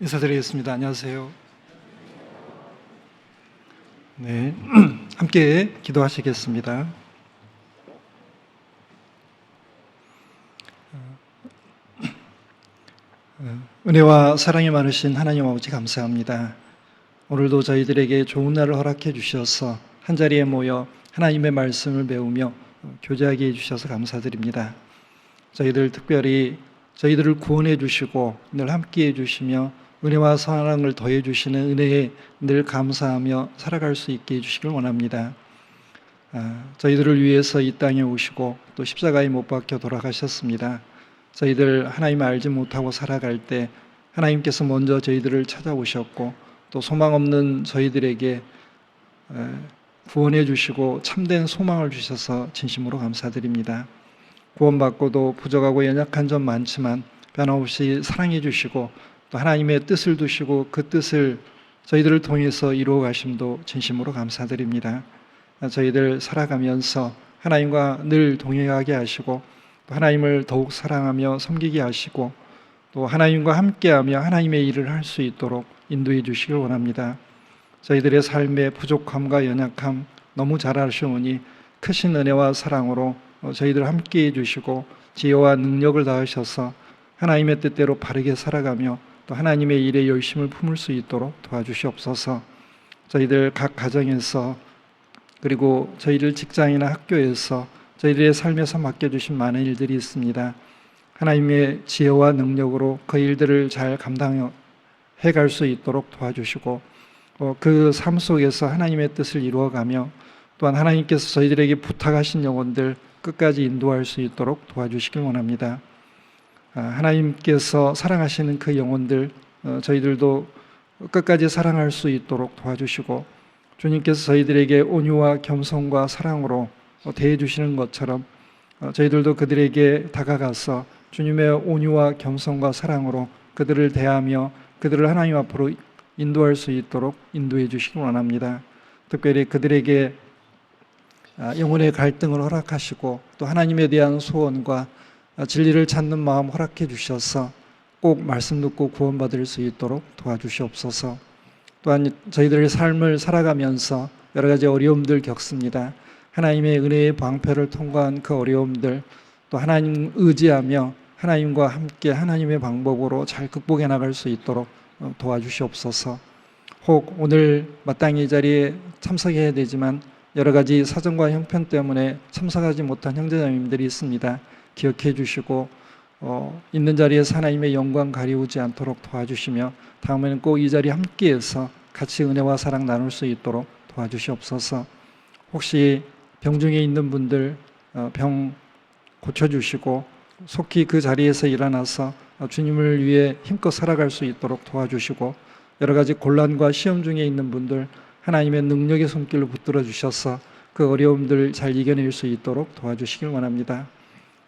인사드리겠습니다. 안녕하세요. 네, 함께 기도하시겠습니다. 은혜와 사랑이 많으신 하나님 아버지 감사합니다. 오늘도 저희들에게 좋은 날을 허락해 주셔서 한자리에 모여 하나님의 말씀을 배우며 교제하게 해주셔서 감사드립니다. 저희들 특별히 저희들을 구원해 주시고 늘 함께 해주시며 은혜와 사랑을 더해 주시는 은혜에 늘 감사하며 살아갈 수 있게 해주시길 원합니다. 저희들을 위해서 이 땅에 오시고 또 십자가에 못 박혀 돌아가셨습니다. 저희들 하나님 알지 못하고 살아갈 때 하나님께서 먼저 저희들을 찾아오셨고 또 소망 없는 저희들에게 구원해 주시고 참된 소망을 주셔서 진심으로 감사드립니다. 구원받고도 부족하고 연약한 점 많지만 변함없이 사랑해 주시고 또 하나님의 뜻을 두시고 그 뜻을 저희들을 통해서 이루어 가심도 진심으로 감사드립니다. 저희들 살아가면서 하나님과 늘 동행하게 하시고 또 하나님을 더욱 사랑하며 섬기게 하시고 또 하나님과 함께하며 하나님의 일을 할 수 있도록 인도해 주시길 원합니다. 저희들의 삶의 부족함과 연약함 너무 잘 아시오니 크신 은혜와 사랑으로 저희들 함께해 주시고 지혜와 능력을 다하셔서 하나님의 뜻대로 바르게 살아가며 또 하나님의 일에 열심을 품을 수 있도록 도와주시옵소서. 저희들 각 가정에서 그리고 저희들 직장이나 학교에서 저희들의 삶에서 맡겨주신 많은 일들이 있습니다. 하나님의 지혜와 능력으로 그 일들을 잘 감당해 갈 수 있도록 도와주시고 그 삶 속에서 하나님의 뜻을 이루어가며 또한 하나님께서 저희들에게 부탁하신 영혼들 끝까지 인도할 수 있도록 도와주시길 원합니다. 하나님께서 사랑하시는 그 영혼들 저희들도 끝까지 사랑할 수 있도록 도와주시고 주님께서 저희들에게 온유와 겸손과 사랑으로 대해 주시는 것처럼 저희들도 그들에게 다가가서 주님의 온유와 겸손과 사랑으로 그들을 대하며 그들을 하나님 앞으로 인도할 수 있도록 인도해 주시기 원합니다. 특별히 그들에게 영혼의 갈등을 허락하시고 또 하나님에 대한 소원과 진리를 찾는 마음 허락해 주셔서 꼭 말씀 듣고 구원받을 수 있도록 도와주시옵소서. 또한 저희들의 삶을 살아가면서 여러 가지 어려움들 겪습니다. 하나님의 은혜의 방패를 통과한 그 어려움들 또 하나님 의지하며 하나님과 함께 하나님의 방법으로 잘 극복해 나갈 수 있도록 도와주시옵소서. 혹 오늘 마땅히 이 자리에 참석해야 되지만 여러 가지 사정과 형편 때문에 참석하지 못한 형제자매님들이 있습니다. 기억해 주시고 있는 자리에서 하나님의 영광 가리우지 않도록 도와주시며 다음에는 꼭 이 자리에 함께해서 같이 은혜와 사랑 나눌 수 있도록 도와주시옵소서. 혹시 병중에 있는 분들 병 고쳐주시고 속히 그 자리에서 일어나서 주님을 위해 힘껏 살아갈 수 있도록 도와주시고 여러 가지 곤란과 시험 중에 있는 분들 하나님의 능력의 손길로 붙들어 주셔서 그 어려움들 잘 이겨낼 수 있도록 도와주시길 원합니다.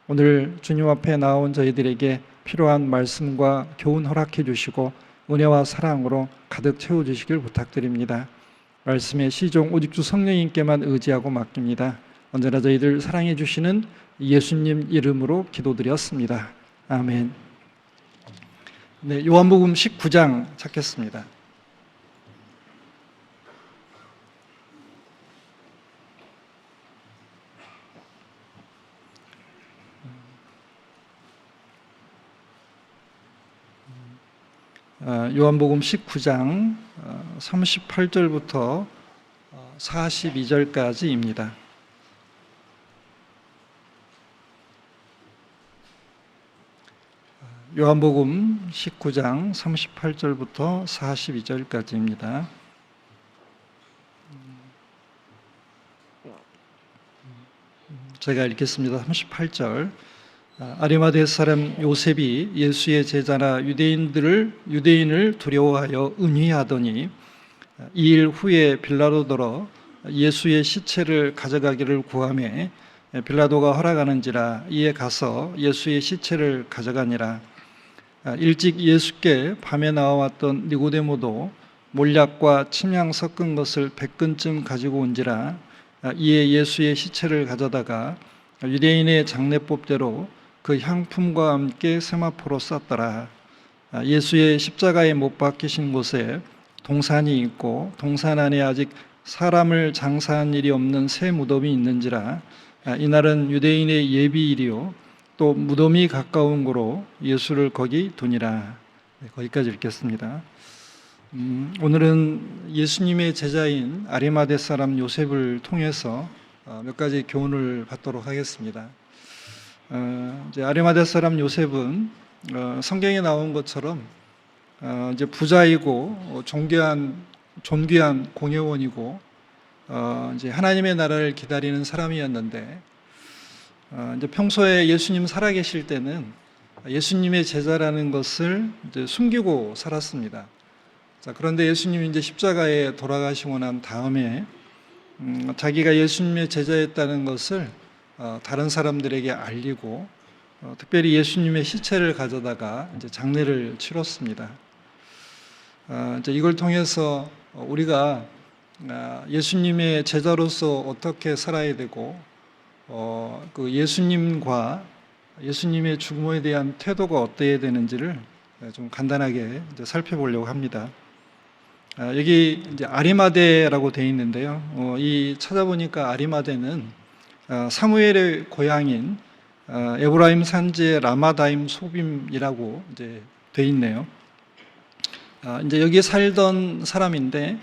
오늘 주님 앞에 나온 저희들에게 필요한 말씀과 교훈 허락해 주시고 은혜와 사랑으로 가득 채워주시길 부탁드립니다. 말씀의 시종 오직 주 성령님께만 의지하고 맡깁니다. 언제나 저희들 사랑해 주시는 예수님 이름으로 기도드렸습니다. 아멘. 네, 요한복음 19장 찾겠습니다. 요한복음 19장 38절부터 42절까지입니다. 요한복음 19장 38절부터 42절까지입니다. 제가 읽겠습니다. 38절. 아리마대 사람 요셉이 예수의 제자나 유대인을 두려워하여 은휘하더니 2일 후에 빌라도더러 예수의 시체를 가져가기를 구하매 빌라도가 허락하는지라 이에 가서 예수의 시체를 가져가니라. 일찍 예수께 밤에 나와왔던 니고데모도 몰약과 침향 섞은 것을 100근쯤 가지고 온지라. 이에 예수의 시체를 가져다가 유대인의 장례법대로 그 향품과 함께 세마포로 쌌더라. 예수의 십자가에 못 박히신 곳에 동산이 있고 동산 안에 아직 사람을 장사한 일이 없는 새 무덤이 있는지라. 이날은 유대인의 예비일이요 또 무덤이 가까운 고로 예수를 거기 두니라. 거기까지 읽겠습니다. 오늘은 예수님의 제자인 아리마대 사람 요셉을 통해서 몇 가지 교훈을 받도록 하겠습니다. 이제 아리마대 사람 요셉은 성경에 나온 것처럼 이제 부자이고 존귀한 공회원이고 이제 하나님의 나라를 기다리는 사람이었는데 이제 평소에 예수님 살아계실 때는 예수님의 제자라는 것을 이제 숨기고 살았습니다. 자, 그런데 예수님이 이제 십자가에 돌아가시고 난 다음에 자기가 예수님의 제자였다는 것을 다른 사람들에게 알리고 특별히 예수님의 시체를 가져다가 이제 장례를 치렀습니다. 이제 이걸 통해서 우리가 예수님의 제자로서 어떻게 살아야 되고 그 예수님과 예수님의 죽음에 대한 태도가 어때야 되는지를 좀 간단하게 이제 살펴보려고 합니다. 여기 이제 아리마대라고 되어 있는데요. 이 찾아보니까 아리마대는 사무엘의 고향인 에브라임 산지의 라마다임 소빔이라고 이제 되어 있네요. 이제 여기 살던 사람인데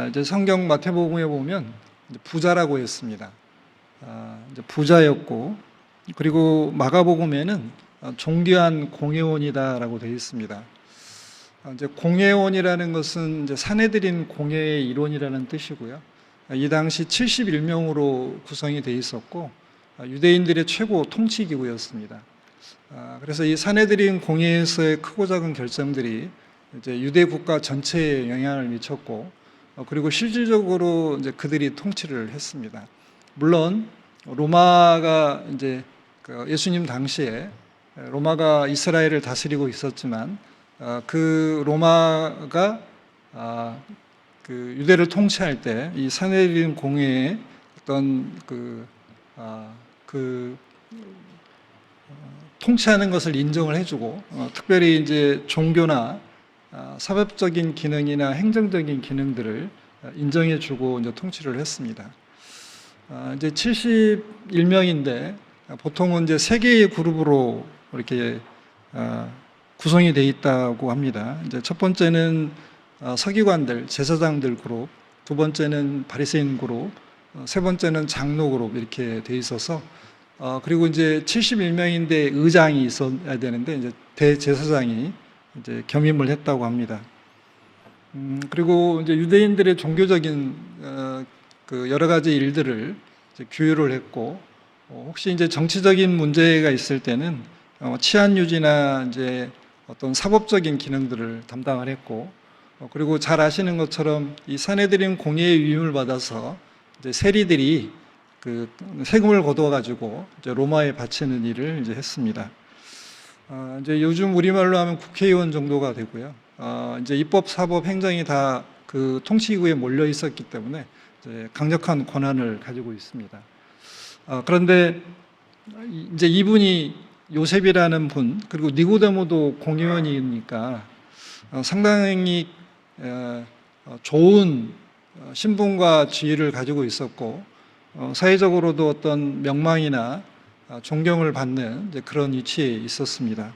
이제 성경 마태복음에 보면 이제 부자라고 했습니다. 이제 부자였고 그리고 마가복음에는 존귀한 공회원이다라고 되어 있습니다. 이제 공회원이라는 것은 이제 사내들인 공회의 일원이라는 뜻이고요. 이 당시 71명으로 구성이 되어 있었고 유대인들의 최고 통치기구였습니다. 그래서 이 사내들인 공회에서의 크고 작은 결정들이 이제 유대 국가 전체에 영향을 미쳤고 그리고 실질적으로 이제 그들이 통치를 했습니다. 물론 로마가 이제 예수님 당시에 로마가 이스라엘을 다스리고 있었지만 그 로마가 그 유대를 통치할 때 이 사내들인 공회의 어떤 통치하는 것을 인정을 해주고 특별히 이제 종교나 사법적인 기능이나 행정적인 기능들을 인정해주고 이제 통치를 했습니다. 이제 71명인데 보통은 이제 세 개의 그룹으로 이렇게 구성이 되어 있다고 합니다. 이제 첫 번째는 서기관들, 제사장들 그룹, 두 번째는 바리새인 그룹, 세 번째는 장로 그룹 이렇게 되어 있어서 그리고 이제 71명인데 의장이 있어야 되는데 이제 대제사장이 이제 겸임을 했다고 합니다. 그리고 이제 유대인들의 종교적인 그 여러 가지 일들을 이제 규율을 했고 혹시 이제 정치적인 문제가 있을 때는 치안 유지나 이제 어떤 사법적인 기능들을 담당을 했고 그리고 잘 아시는 것처럼 이 사내들인 공예의 위임을 받아서 이제 세리들이 그 세금을 거두어 가지고 이제 로마에 바치는 일을 이제 했습니다. 이제 요즘 우리말로 하면 국회의원 정도가 되고요. 이제 입법, 사법, 행정이 다 그 통치기구에 몰려 있었기 때문에 이제 강력한 권한을 가지고 있습니다. 그런데 이제 이분이 요셉이라는 분 그리고 니고데모도 공회원이니까 상당히 좋은 신분과 지위를 가지고 있었고 사회적으로도 어떤 명망이나 존경을 받는 이제 그런 위치에 있었습니다.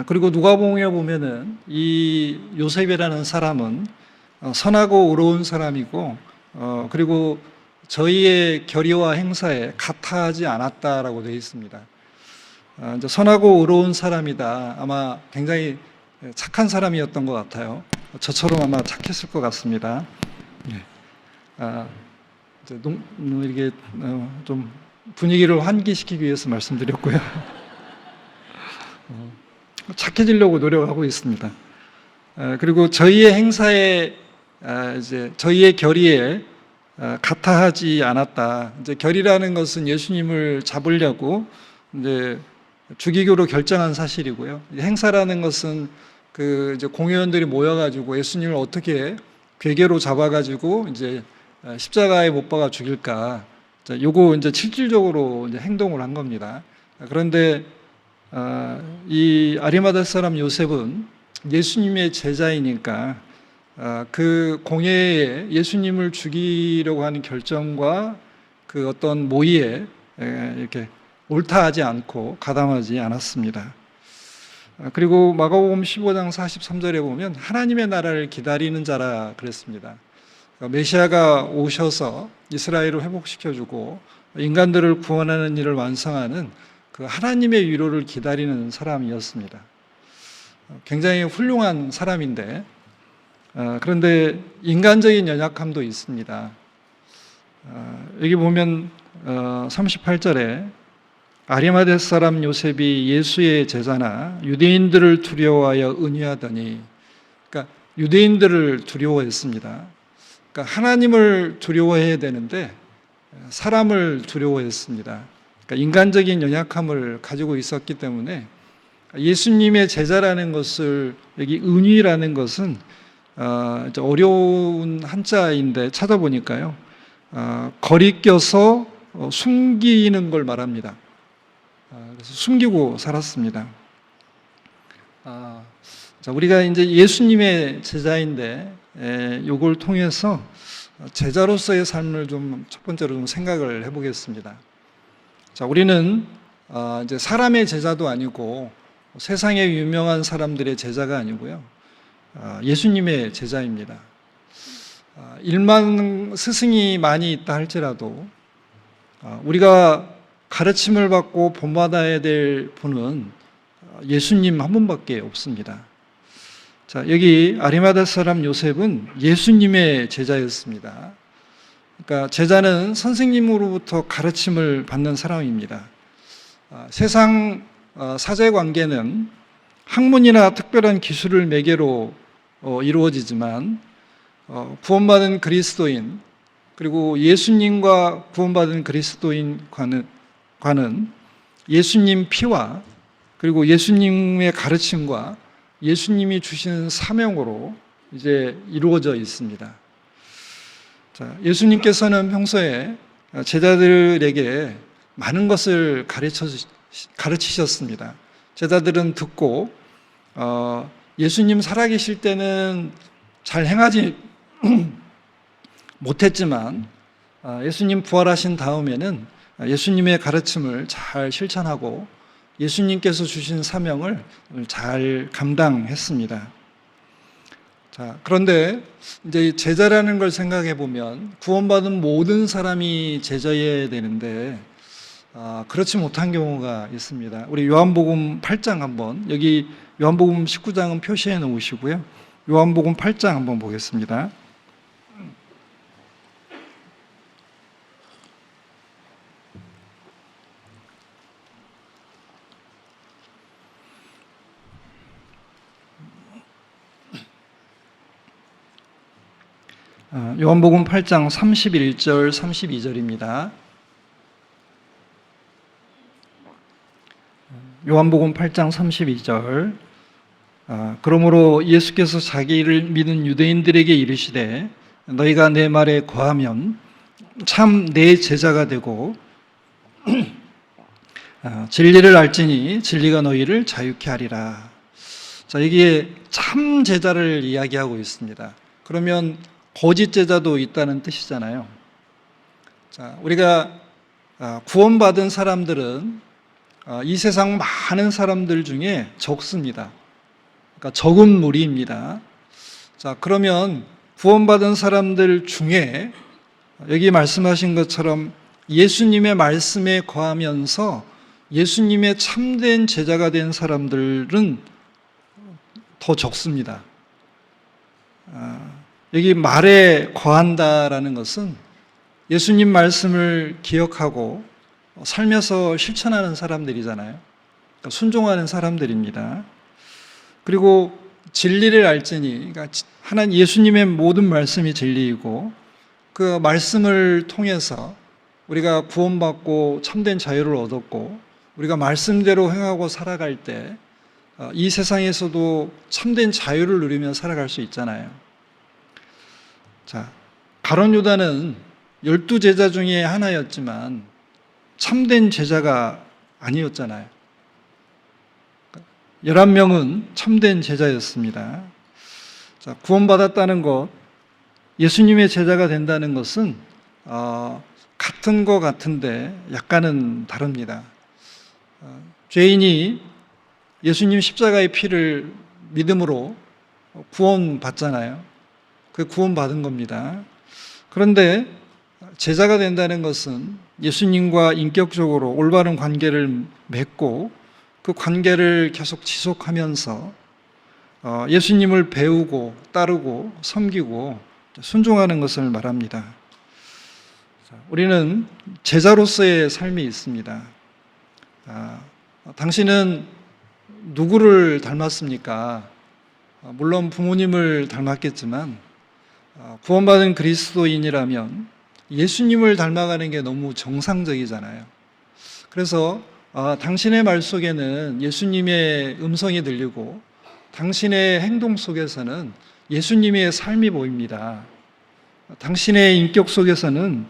그리고 누가복음에 보면은 이 요셉이라는 사람은 선하고 의로운 사람이고 그리고 저희의 결의와 행사에 가타하지 않았다라고 되어 있습니다. 이제 선하고 의로운 사람이다. 아마 굉장히 착한 사람이었던 것 같아요. 저처럼 아마 착했을 것 같습니다. 이제 이게 좀 분위기를 환기시키기 위해서 말씀드렸고요. 착해지려고 노력하고 있습니다. 그리고 저희의 행사에 이제 저희의 결의에 가타하지 않았다. 이제 결의라는 것은 예수님을 잡으려고 이제 주기교로 결정한 사실이고요. 행사라는 것은 그 이제 공회원들이 모여가지고 예수님을 어떻게 괴계로 잡아가지고 이제 십자가에 못 박아 죽일까. 요거 이제 실질적으로 이제 행동을 한 겁니다. 그런데 이 아리마다 사람 요셉은 예수님의 제자이니까 그 공회에 예수님을 죽이려고 하는 결정과 그 어떤 모의에 이렇게 옳다하지 않고 가담하지 않았습니다. 그리고 마가복음 15장 43절에 보면 하나님의 나라를 기다리는 자라 그랬습니다. 그러니까 메시아가 오셔서 이스라엘을 회복시켜주고 인간들을 구원하는 일을 완성하는 그 하나님의 위로를 기다리는 사람이었습니다. 굉장히 훌륭한 사람인데 그런데 인간적인 연약함도 있습니다. 여기 보면 38절에 아리마대 사람 요셉이 예수의 제자나 유대인들을 두려워하여 은유하더니, 그러니까 유대인들을 두려워했습니다. 그러니까 하나님을 두려워해야 되는데 사람을 두려워했습니다. 그러니까 인간적인 연약함을 가지고 있었기 때문에 예수님의 제자라는 것을, 여기 은유라는 것은 어려운 한자인데 찾아보니까요, 거리껴서 숨기는 걸 말합니다. 그래서 숨기고 살았습니다. 자, 우리가 이제 예수님의 제자인데 이걸 통해서 제자로서의 삶을 좀 첫 번째로 좀 생각을 해보겠습니다. 자, 우리는 이제 사람의 제자도 아니고 세상의 유명한 사람들의 제자가 아니고요, 예수님의 제자입니다. 1만 스승이 많이 있다 할지라도 우리가 가르침을 받고 본받아야 될 분은 예수님 한 분밖에 없습니다. 자, 여기 아리마다 사람 요셉은 예수님의 제자였습니다. 그러니까 제자는 선생님으로부터 가르침을 받는 사람입니다. 세상 사제관계는 학문이나 특별한 기술을 매개로 이루어지지만 구원받은 그리스도인, 그리고 예수님과 구원받은 그리스도인과는 예수님 피와 그리고 예수님의 가르침과 예수님이 주신 사명으로 이제 이루어져 있습니다. 자, 예수님께서는 평소에 제자들에게 많은 것을 가르치셨습니다. 제자들은 듣고 예수님 살아계실 때는 잘 행하지 못했지만 예수님 부활하신 다음에는 예수님의 가르침을 잘 실천하고 예수님께서 주신 사명을 잘 감당했습니다. 자, 그런데 이제 제자라는 걸 생각해 보면 구원받은 모든 사람이 제자여야 되는데 그렇지 못한 경우가 있습니다. 우리 요한복음 8장 한번, 여기 요한복음 19장은 표시해 놓으시고요, 요한복음 8장 한번 보겠습니다. 요한복음 8장 31절 32절입니다. 요한복음 8장 32절. 그러므로 예수께서 자기를 믿은 유대인들에게 이르시되 너희가 내 말에 거하면 참 내 제자가 되고 진리를 알지니 진리가 너희를 자유케 하리라. 자, 여기에 참 제자를 이야기하고 있습니다. 그러면 거짓 제자도 있다는 뜻이잖아요. 자, 우리가 구원받은 사람들은 이 세상 많은 사람들 중에 적습니다. 그러니까 적은 무리입니다. 자, 그러면 구원받은 사람들 중에 여기 말씀하신 것처럼 예수님의 말씀에 거하면서 예수님의 참된 제자가 된 사람들은 더 적습니다. 여기 말에 거한다라는 것은 예수님 말씀을 기억하고 살면서 실천하는 사람들이잖아요. 그러니까 순종하는 사람들입니다. 그리고 진리를 알지니, 그러니까 하나님 예수님의 모든 말씀이 진리이고 그 말씀을 통해서 우리가 구원받고 참된 자유를 얻었고 우리가 말씀대로 행하고 살아갈 때 이 세상에서도 참된 자유를 누리며 살아갈 수 있잖아요. 자, 가룟 유다는 12제자 중에 하나였지만 참된 제자가 아니었잖아요. 11명은 참된 제자였습니다. 자, 구원받았다는 것, 예수님의 제자가 된다는 것은 같은 것 같은데 약간은 다릅니다. 죄인이 예수님 십자가의 피를 믿음으로 구원받잖아요. 그 구원받은 겁니다. 그런데 제자가 된다는 것은 예수님과 인격적으로 올바른 관계를 맺고 그 관계를 계속 지속하면서 예수님을 배우고 따르고 섬기고 순종하는 것을 말합니다. 우리는 제자로서의 삶이 있습니다. 당신은 누구를 닮았습니까? 물론 부모님을 닮았겠지만 구원받은 그리스도인이라면 예수님을 닮아가는 게 너무 정상적이잖아요. 그래서 당신의 말 속에는 예수님의 음성이 들리고 당신의 행동 속에서는 예수님의 삶이 보입니다. 당신의 인격 속에서는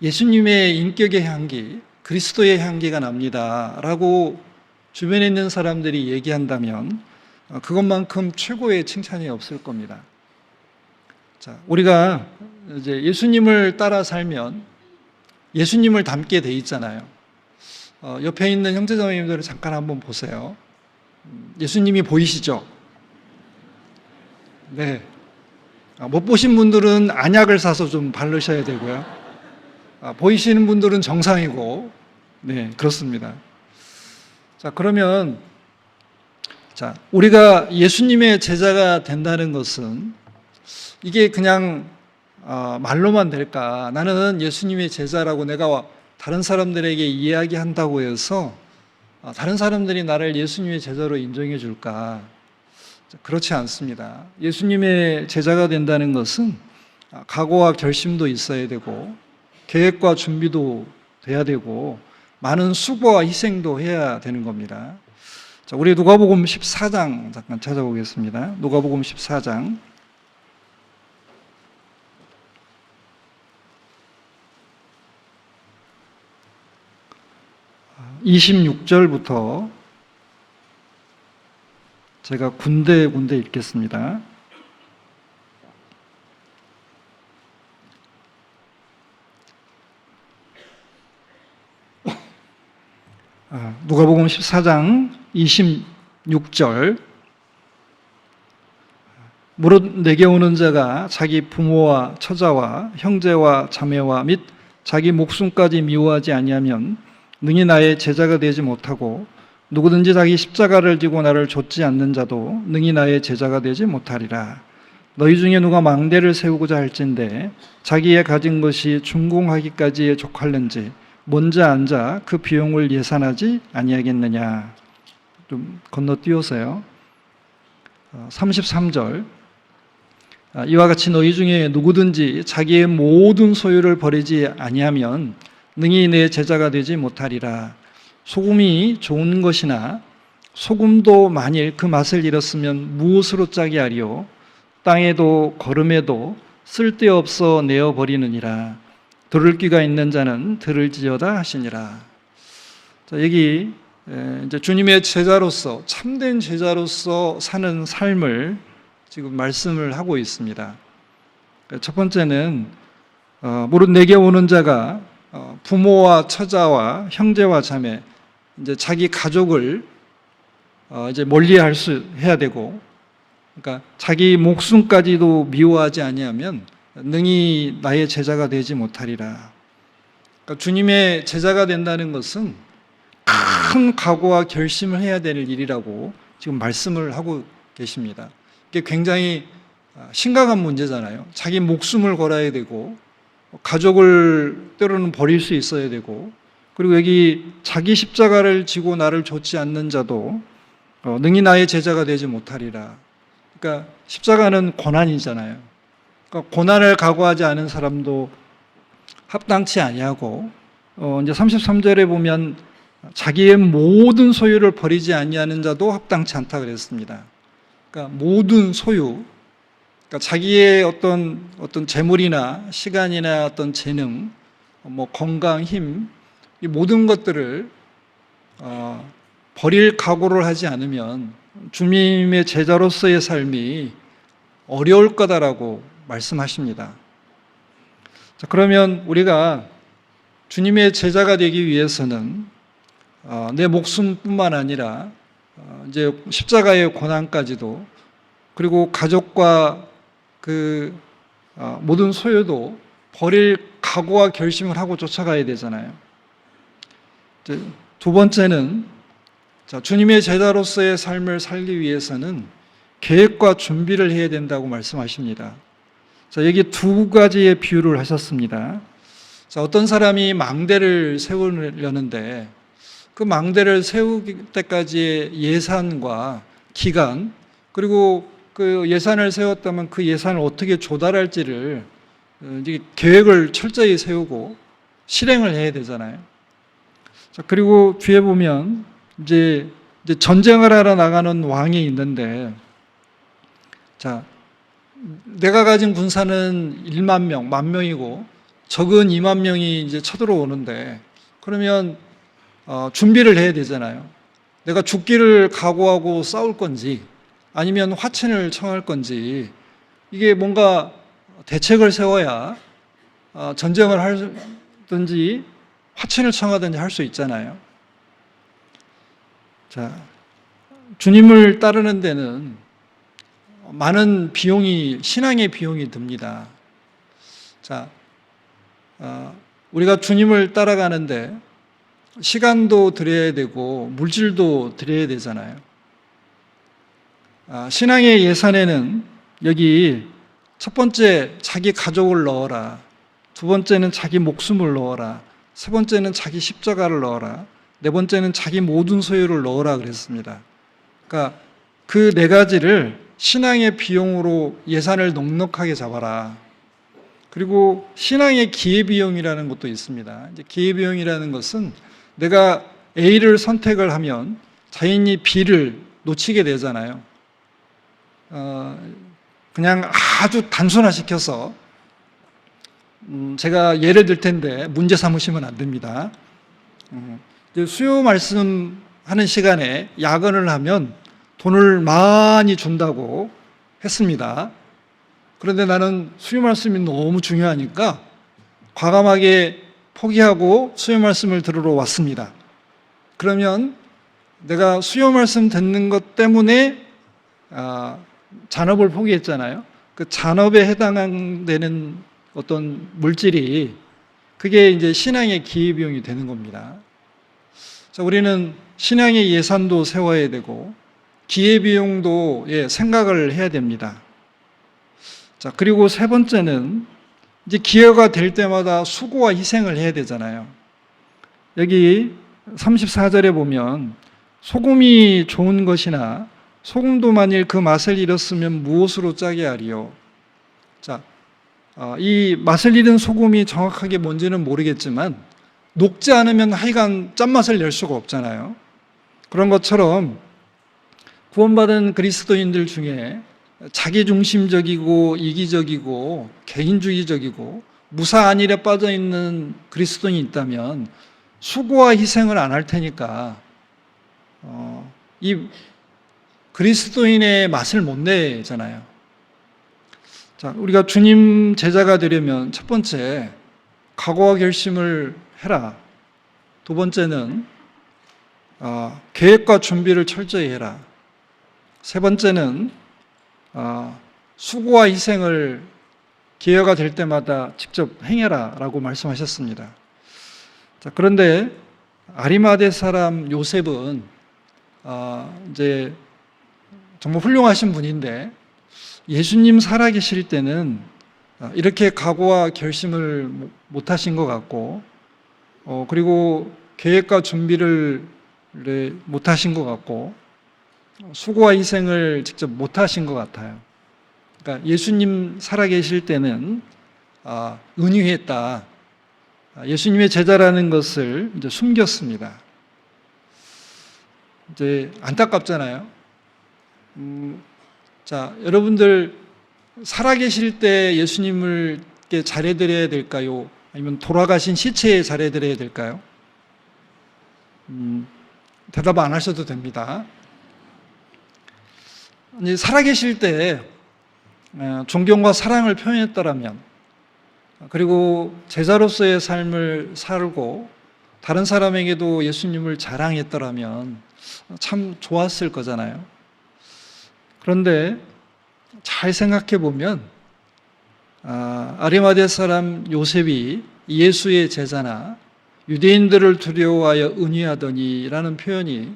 예수님의 인격의 향기, 그리스도의 향기가 납니다. 라고 주변에 있는 사람들이 얘기한다면 그것만큼 최고의 칭찬이 없을 겁니다. 자, 우리가 이제 예수님을 따라 살면 예수님을 닮게 돼 있잖아요. 옆에 있는 형제자매님들을 잠깐 한번 보세요. 예수님이 보이시죠? 네. 못 보신 분들은 안약을 사서 좀 바르셔야 되고요. 보이시는 분들은 정상이고, 네, 그렇습니다. 자, 그러면, 자, 우리가 예수님의 제자가 된다는 것은 이게 그냥 말로만 될까? 나는 예수님의 제자라고 내가 다른 사람들에게 이야기한다고 해서 다른 사람들이 나를 예수님의 제자로 인정해 줄까? 그렇지 않습니다. 예수님의 제자가 된다는 것은 각오와 결심도 있어야 되고 계획과 준비도 돼야 되고 많은 수고와 희생도 해야 되는 겁니다. 자, 우리 누가복음 14장 잠깐 찾아보겠습니다. 누가복음 14장 26절부터 제가 군데군데 읽겠습니다. 누가복음 14장 26절 무릇 내게 오는 자가 자기 부모와 처자와 형제와 자매와 및 자기 목숨까지 미워하지 아니하면 능히 나의 제자가 되지 못하고 누구든지 자기 십자가를 지고 나를 좇지 않는 자도 능히 나의 제자가 되지 못하리라. 너희 중에 누가 망대를 세우고자 할진대 자기의 가진 것이 준공하기까지에 족할는지 먼저 앉아 그 비용을 예산하지 아니하겠느냐. 좀 건너뛰어서요. 33절 이와 같이 너희 중에 누구든지 자기의 모든 소유를 버리지 아니하면 능히 내 제자가 되지 못하리라. 소금이 좋은 것이나 소금도 만일 그 맛을 잃었으면 무엇으로 짜게 하리요? 땅에도 거름에도 쓸데없어 내어버리느니라. 들을 귀가 있는 자는 들을지어다 하시니라. 자, 여기 이제 주님의 제자로서 참된 제자로서 사는 삶을 지금 말씀을 하고 있습니다. 첫 번째는 무릇 내게 오는 자가 부모와 처자와 형제와 자매, 이제 자기 가족을 이제 해야 되고, 그러니까 자기 목숨까지도 미워하지 아니하면 능히 나의 제자가 되지 못하리라. 그러니까 주님의 제자가 된다는 것은 큰 각오와 결심을 해야 되는 일이라고 지금 말씀을 하고 계십니다. 이게 굉장히 심각한 문제잖아요. 자기 목숨을 걸어야 되고 가족을 때로는 버릴 수 있어야 되고 그리고 여기 자기 십자가를 지고 나를 좇지 않는 자도 능히 나의 제자가 되지 못하리라. 그러니까 십자가는 고난이잖아요. 그러니까 고난을 각오하지 않은 사람도 합당치 아니하고 이제 33절에 보면 자기의 모든 소유를 버리지 아니하는 자도 합당치 않다 그랬습니다. 그러니까 모든 소유, 그러니까 자기의 어떤 재물이나 시간이나 어떤 재능, 뭐 건강, 힘, 이 모든 것들을 버릴 각오를 하지 않으면 주님의 제자로서의 삶이 어려울 거다라고 말씀하십니다. 자, 그러면 우리가 주님의 제자가 되기 위해서는 내 목숨뿐만 아니라 이제 십자가의 고난까지도, 그리고 가족과 그 모든 소유도 버릴 각오와 결심을 하고 쫓아가야 되잖아요. 이제 두 번째는 주님의 제자로서의 삶을 살기 위해서는 계획과 준비를 해야 된다고 말씀하십니다. 여기 두 가지의 비유를 하셨습니다. 어떤 사람이 망대를 세우려는데 그 망대를 세울 때까지의 예산과 기간, 그리고 그 예산을 세웠다면 그 예산을 어떻게 조달할지를 이제 계획을 철저히 세우고 실행을 해야 되잖아요. 그리고 뒤에 보면 이제 전쟁을 하러 나가는 왕이 있는데, 내가 가진 군사는 1만 명, 10,000명이고 적은 2만 명이 이제 쳐들어오는데, 그러면 준비를 해야 되잖아요. 내가 죽기를 각오하고 싸울 건지 아니면 화친을 청할 건지, 이게 뭔가 대책을 세워야 전쟁을 하든지 화친을 청하든지 할 수 있잖아요. 주님을 따르는 데는 많은 비용이, 신앙의 비용이 듭니다. 우리가 주님을 따라가는데 시간도 드려야 되고 물질도 드려야 되잖아요. 신앙의 예산에는 여기 첫 번째 자기 가족을 넣어라, 두 번째는 자기 목숨을 넣어라, 세 번째는 자기 십자가를 넣어라, 네 번째는 자기 모든 소유를 넣어라 그랬습니다. 그러니까 그 네 가지를 신앙의 비용으로 예산을 넉넉하게 잡아라. 그리고 신앙의 기회비용이라는 것도 있습니다. 이제 기회비용이라는 것은 내가 A를 선택을 하면 자연히 B를 놓치게 되잖아요. 그냥 아주 단순화시켜서 제가 예를 들 텐데 문제 삼으시면 안 됩니다. 수요 말씀하는 시간에 야근을 하면 돈을 많이 준다고 했습니다. 그런데 나는 수요 말씀이 너무 중요하니까 과감하게 포기하고 수요 말씀을 들으러 왔습니다. 그러면 내가 수요 말씀 듣는 것 때문에 잔업을 포기했잖아요. 그 잔업에 해당되는 어떤 물질이, 그게 이제 신앙의 기회비용이 되는 겁니다. 우리는 신앙의 예산도 세워야 되고 기회비용도 생각을 해야 됩니다. 그리고 세 번째는 이제 기회가 될 때마다 수고와 희생을 해야 되잖아요. 여기 34절에 보면 소금이 좋은 것이나 소금도 만일 그 맛을 잃었으면 무엇으로 짜게 하리요. 이 맛을 잃은 소금이 정확하게 뭔지는 모르겠지만 녹지 않으면 하여간 짠맛을 낼 수가 없잖아요. 그런 것처럼 구원받은 그리스도인들 중에 자기중심적이고 이기적이고 개인주의적이고 무사안일에 빠져있는 그리스도인이 있다면 수고와 희생을 안 할 테니까 이 그리스도인의 맛을 못 내잖아요. 우리가 주님 제자가 되려면 첫 번째, 각오와 결심을 해라. 두 번째는 계획과 준비를 철저히 해라. 세 번째는 수고와 희생을 기회가 될 때마다 직접 행해라 라고 말씀하셨습니다. 그런데 아리마대 사람 요셉은 이제 정말 훌륭하신 분인데 예수님 살아계실 때는 이렇게 각오와 결심을 못 하신 것 같고, 그리고 계획과 준비를 못 하신 것 같고, 수고와 희생을 직접 못 하신 것 같아요. 그러니까 예수님 살아계실 때는 은유했다. 예수님의 제자라는 것을 이제 숨겼습니다. 이제 안타깝잖아요. 여러분들 살아계실 때 예수님을 잘해드려야 될까요? 아니면 돌아가신 시체에 잘해드려야 될까요? 대답 안 하셔도 됩니다. 살아계실 때 존경과 사랑을 표현했더라면, 그리고 제자로서의 삶을 살고 다른 사람에게도 예수님을 자랑했더라면 참 좋았을 거잖아요. 그런데 잘 생각해 보면 아리마대 사람 요셉이 예수의 제자나 유대인들을 두려워하여 은유하더니라는 표현이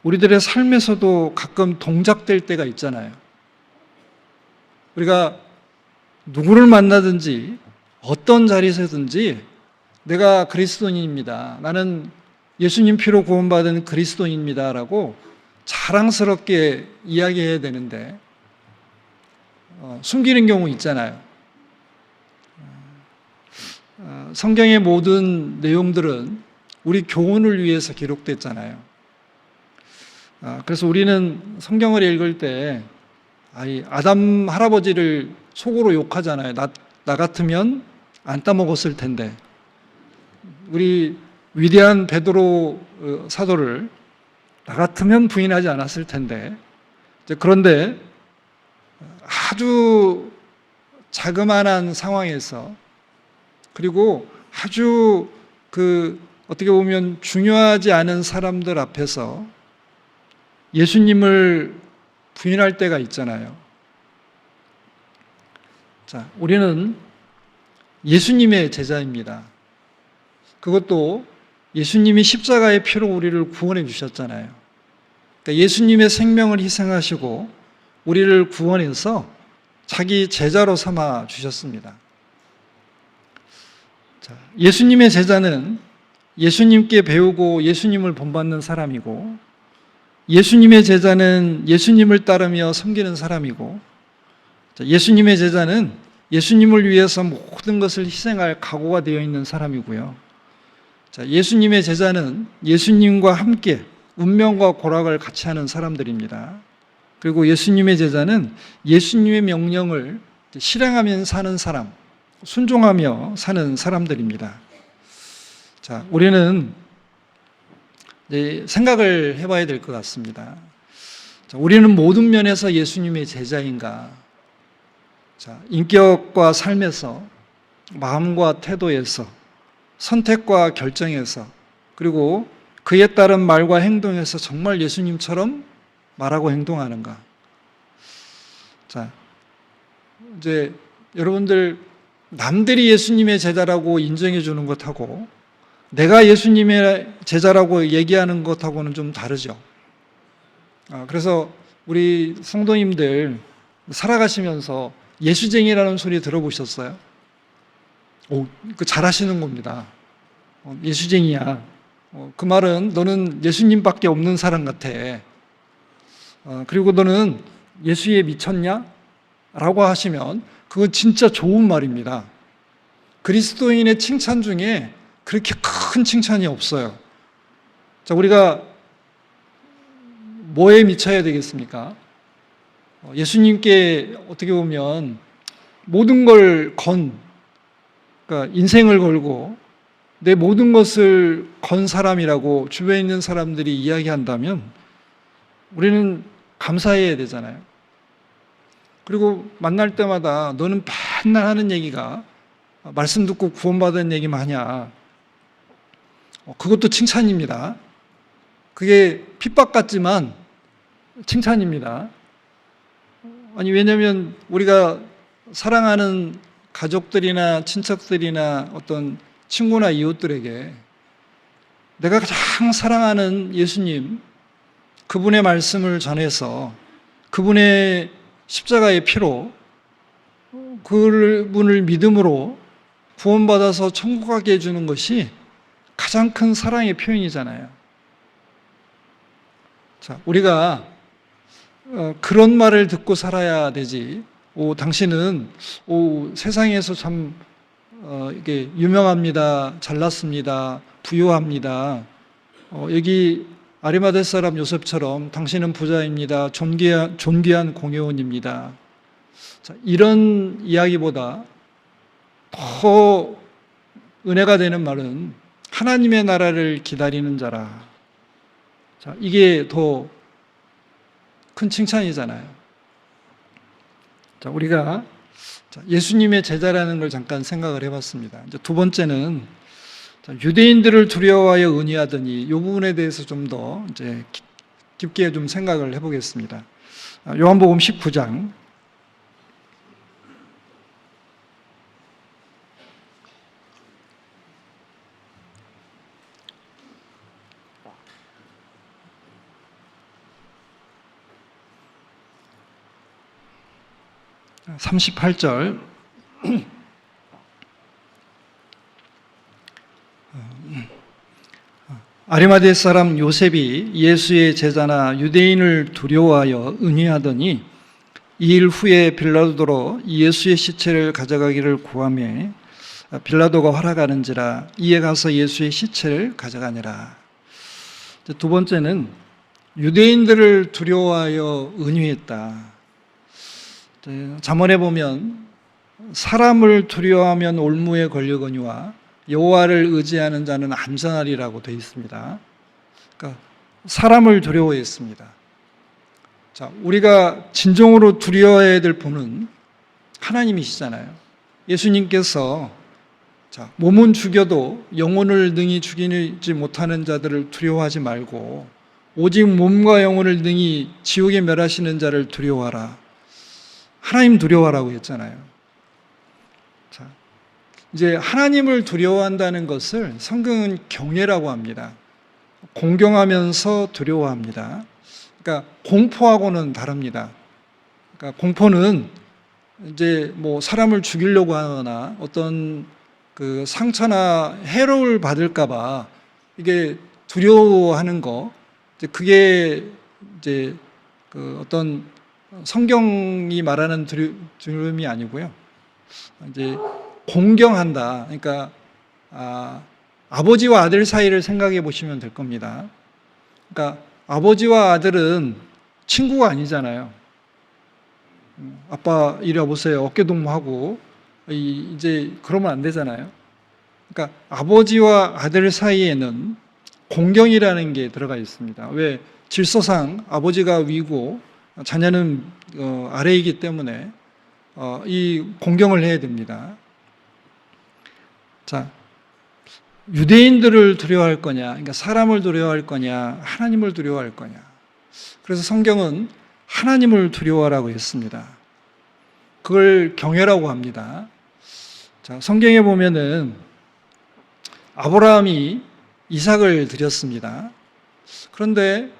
우리들의 삶에서도 가끔 동작될 때가 있잖아요. 우리가 누구를 만나든지 어떤 자리에서든지 내가 그리스도인입니다, 나는 예수님 피로 구원받은 그리스도인입니다 라고 자랑스럽게 이야기해야 되는데 숨기는 경우 있잖아요. 성경의 모든 내용들은 우리 교훈을 위해서 기록됐잖아요. 그래서 우리는 성경을 읽을 때 아담 할아버지를 속으로 욕하잖아요. 나 같으면 안 따먹었을 텐데. 우리 위대한 베드로 사도를 나 같으면 부인하지 않았을 텐데. 그런데 아주 자그마한 상황에서, 그리고 아주 어떻게 보면 중요하지 않은 사람들 앞에서 예수님을 부인할 때가 있잖아요. 자, 우리는 예수님의 제자입니다. 그것도 예수님이 십자가의 피로 우리를 구원해 주셨잖아요. 그러니까 예수님의 생명을 희생하시고 우리를 구원해서 자기 제자로 삼아 주셨습니다. 자, 예수님의 제자는 예수님께 배우고 예수님을 본받는 사람이고, 예수님의 제자는 예수님을 따르며 섬기는 사람이고, 예수님의 제자는 예수님을 위해서 모든 것을 희생할 각오가 되어 있는 사람이고요. 예수님의 제자는 예수님과 함께 운명과 고락을 같이 하는 사람들입니다. 그리고 예수님의 제자는 예수님의 명령을 실행하며 사는 사람, 순종하며 사는 사람들입니다. 자, 우리는 생각을 해봐야 될 것 같습니다. 자, 우리는 모든 면에서 예수님의 제자인가? 자, 인격과 삶에서, 마음과 태도에서, 선택과 결정에서, 그리고 그에 따른 말과 행동에서 정말 예수님처럼 말하고 행동하는가? 자, 이제 여러분들 남들이 예수님의 제자라고 인정해 주는 것하고 내가 예수님의 제자라고 얘기하는 것하고는 좀 다르죠. 그래서 우리 성도님들 살아가시면서 예수쟁이라는 소리 들어보셨어요? 잘하시는 겁니다. 예수쟁이야. 그 말은 너는 예수님밖에 없는 사람 같아. 그리고 너는 예수에 미쳤냐? 라고 하시면 그건 진짜 좋은 말입니다. 그리스도인의 칭찬 중에 그렇게 큰 칭찬이 없어요. 자, 우리가 뭐에 미쳐야 되겠습니까? 예수님께 어떻게 보면 모든 걸 그러니까 인생을 걸고 내 모든 것을 건 사람이라고 주변에 있는 사람들이 이야기한다면 우리는 감사해야 되잖아요. 그리고 만날 때마다 너는 맨날 하는 얘기가 말씀 듣고 구원받은 얘기만 하냐. 그것도 칭찬입니다. 그게 핍박 같지만 칭찬입니다. 왜냐하면 우리가 사랑하는 가족들이나 친척들이나 어떤 친구나 이웃들에게 내가 가장 사랑하는 예수님, 그분의 말씀을 전해서 그분의 십자가의 피로 그분을 믿음으로 구원받아서 천국 가게 해주는 것이 가장 큰 사랑의 표현이잖아요. 자, 우리가 그런 말을 듣고 살아야 되지. 당신은 세상에서 참 이게 유명합니다, 잘났습니다, 부유합니다. 여기 아리마대 사람 요셉처럼 당신은 부자입니다, 존귀한 공회원입니다. 자, 이런 이야기보다 더 은혜가 되는 말은 하나님의 나라를 기다리는 자라. 자, 이게 더 큰 칭찬이잖아요. 자, 우리가 예수님의 제자라는 걸 잠깐 생각을 해봤습니다. 이제 두 번째는 유대인들을 두려워하여 의니하더니 이 부분에 대해서 좀 더 이제 깊게 좀 생각을 해보겠습니다. 요한복음 19장 38절 아리마대 사람 요셉이 예수의 제자나 유대인을 두려워하여 의니하더니 2일 후에 빌라도로 예수의 시체를 가져가기를 구하매 빌라도가 허락하는지라 이에 가서 예수의 시체를 가져가니라. 두 번째는 유대인들을 두려워하여 의니했다. 잠언에 보면 사람을 두려워하면 올무에 걸려거니와 여호와를 의지하는 자는 안전하리라고 되어 있습니다. 그러니까 사람을 두려워했습니다. 자, 우리가 진정으로 두려워해야 될 분은 하나님이시잖아요. 예수님께서 몸은 죽여도 영혼을 능히 죽이지 못하는 자들을 두려워하지 말고 오직 몸과 영혼을 능히 지옥에 멸하시는 자를 두려워하라. 하나님 두려워하라고 했잖아요. 자, 이제 하나님을 두려워한다는 것을 성경은 경외라고 합니다. 공경하면서 두려워합니다. 그러니까 공포하고는 다릅니다. 그러니까 공포는 이제 뭐 사람을 죽이려고 하거나 어떤 그 상처나 해로움을 받을까봐 이게 두려워하는 거, 그게 이제 그 어떤 성경이 말하는 두려움이 아니고요. 이제 공경한다. 그러니까 아버지와 아들 사이를 생각해 보시면 될 겁니다. 그러니까 아버지와 아들은 친구가 아니잖아요. 아빠 이리 와보세요. 어깨동무하고 이제 그러면 안 되잖아요. 그러니까 아버지와 아들 사이에는 공경이라는 게 들어가 있습니다. 왜? 질서상 아버지가 위고 자녀는 아래이기 때문에 이 공경을 해야 됩니다. 자, 유대인들을 두려워할 거냐, 그러니까 사람을 두려워할 거냐, 하나님을 두려워할 거냐. 그래서 성경은 하나님을 두려워하라고 했습니다. 그걸 경외라고 합니다. 자, 성경에 보면은 아브라함이 이삭을 드렸습니다. 그런데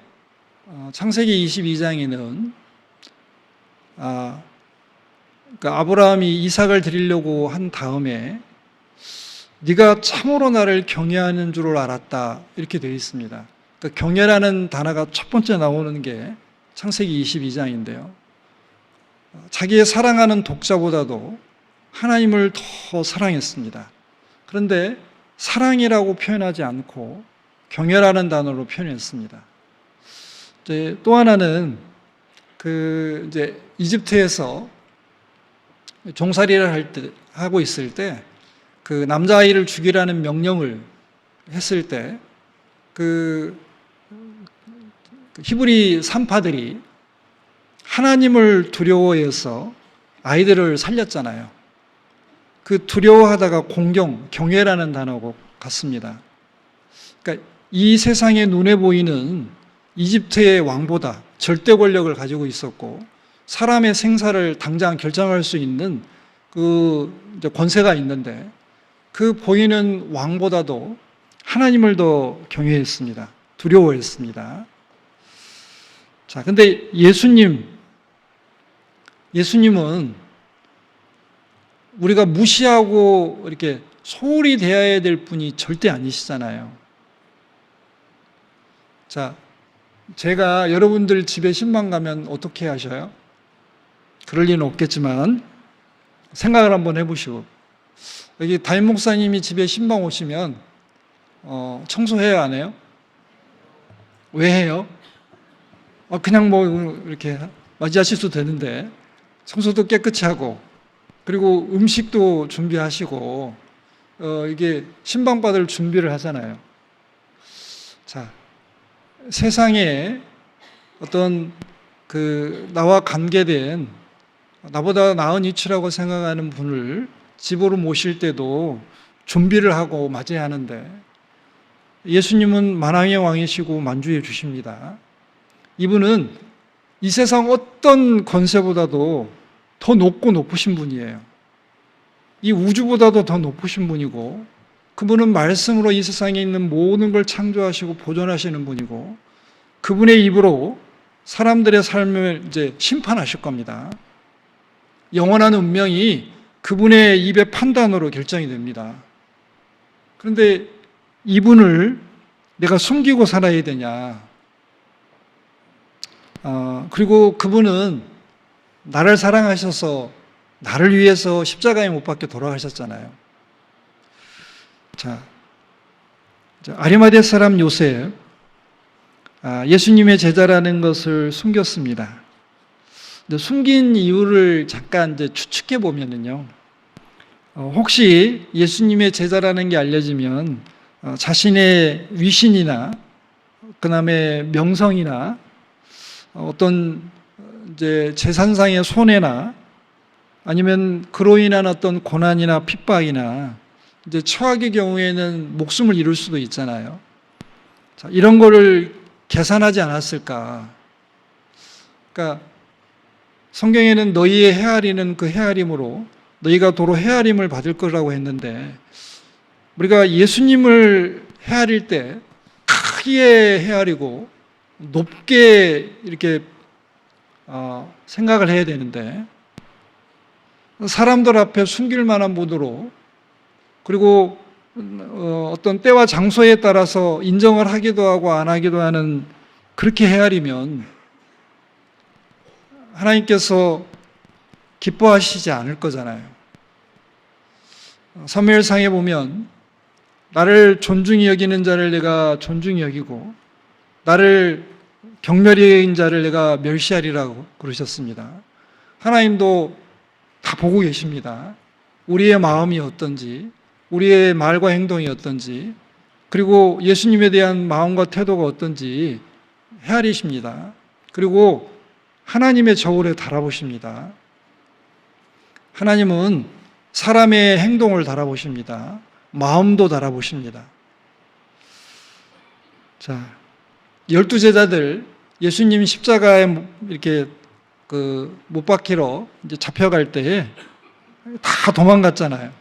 창세기 22장에는 그러니까 아브라함이 이삭을 드리려고 한 다음에 네가 참으로 나를 경외하는 줄을 알았다 이렇게 되어 있습니다. 그러니까 경외라는 단어가 첫 번째 나오는 게 창세기 22장인데요. 자기의 사랑하는 독자보다도 하나님을 더 사랑했습니다. 그런데 사랑이라고 표현하지 않고 경외라는 단어로 표현했습니다. 또 하나는 이제 이집트에서 종살이를 하고 있을 때 그 남자아이를 죽이라는 명령을 했을 때 히브리 산파들이 하나님을 두려워해서 아이들을 살렸잖아요. 그 두려워하다가 경외라는 단어고 같습니다. 그러니까 이 세상의 눈에 보이는 이집트의 왕보다 절대 권력을 가지고 있었고 사람의 생사를 당장 결정할 수 있는 그 권세가 있는데 그 보이는 왕보다도 하나님을 더 경외했습니다. 두려워했습니다. 자, 근데 예수님은 우리가 무시하고 이렇게 소홀히 대해야 될 분이 절대 아니시잖아요. 자, 제가 여러분들 집에 신방 가면 어떻게 하셔요? 그럴 리는 없겠지만 생각을 한번 해보시고 여기 담임 목사님이 집에 신방 오시면 청소해요, 안 해요? 왜 해요? 그냥 뭐 이렇게 맞이하셔도 되는데 청소도 깨끗이 하고 그리고 음식도 준비하시고 이게 신방 받을 준비를 하잖아요. 자, 세상에 어떤 나와 관계된 나보다 나은 위치라고 생각하는 분을 집으로 모실 때도 준비를 하고 맞이해야 하는데 예수님은 만왕의 왕이시고 만주해 주십니다. 이분은 이 세상 어떤 권세보다도 더 높고 높으신 분이에요. 이 우주보다도 더 높으신 분이고 그분은 말씀으로 이 세상에 있는 모든 걸 창조하시고 보존하시는 분이고 그분의 입으로 사람들의 삶을 이제 심판하실 겁니다. 영원한 운명이 그분의 입의 판단으로 결정이 됩니다. 그런데 이분을 내가 숨기고 살아야 되냐? 그리고 그분은 나를 사랑하셔서 나를 위해서 십자가에 못 박혀 돌아가셨잖아요. 자, 아리마대 사람 요셉, 예수님의 제자라는 것을 숨겼습니다. 숨긴 이유를 잠깐 이제 추측해 보면은요, 혹시 예수님의 제자라는 게 알려지면 자신의 위신이나 그다음에 명성이나 어떤 이제 재산상의 손해나 아니면 그로 인한 어떤 고난이나 핍박이나 이제 처하의 경우에는 목숨을 잃을 수도 있잖아요. 자, 이런 거를 계산하지 않았을까? 그러니까 성경에는 너희의 헤아리는 그 헤아림으로 너희가 도로 헤아림을 받을 거라고 했는데 우리가 예수님을 헤아릴 때 크게 헤아리고 높게 이렇게 생각을 해야 되는데 사람들 앞에 숨길 만한 분으로 그리고 어떤 때와 장소에 따라서 인정을 하기도 하고 안 하기도 하는 그렇게 헤아리면 하나님께서 기뻐하시지 않을 거잖아요. 사무엘상에 보면 나를 존중히 여기는 자를 내가 존중히 여기고 나를 경멸히 여긴 자를 내가 멸시하리라고 그러셨습니다. 하나님도 다 보고 계십니다. 우리의 마음이 어떤지, 우리의 말과 행동이 어떤지, 그리고 예수님에 대한 마음과 태도가 어떤지 헤아리십니다. 그리고 하나님의 저울에 달아보십니다. 하나님은 사람의 행동을 달아보십니다. 마음도 달아보십니다. 자, 12제자들 예수님 십자가에 이렇게 못 박히러 이제 잡혀갈 때에 다 도망갔잖아요.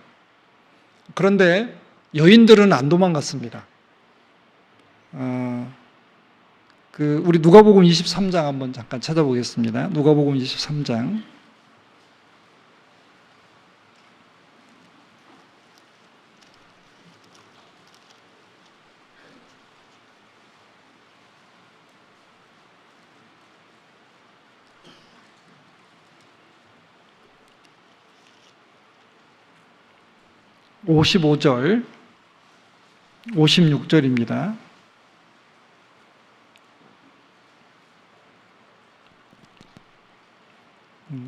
그런데 여인들은 안 도망갔습니다. 우리 누가복음 23장 한번 잠깐 찾아보겠습니다. 누가복음 23장. (55절) (56절입니다)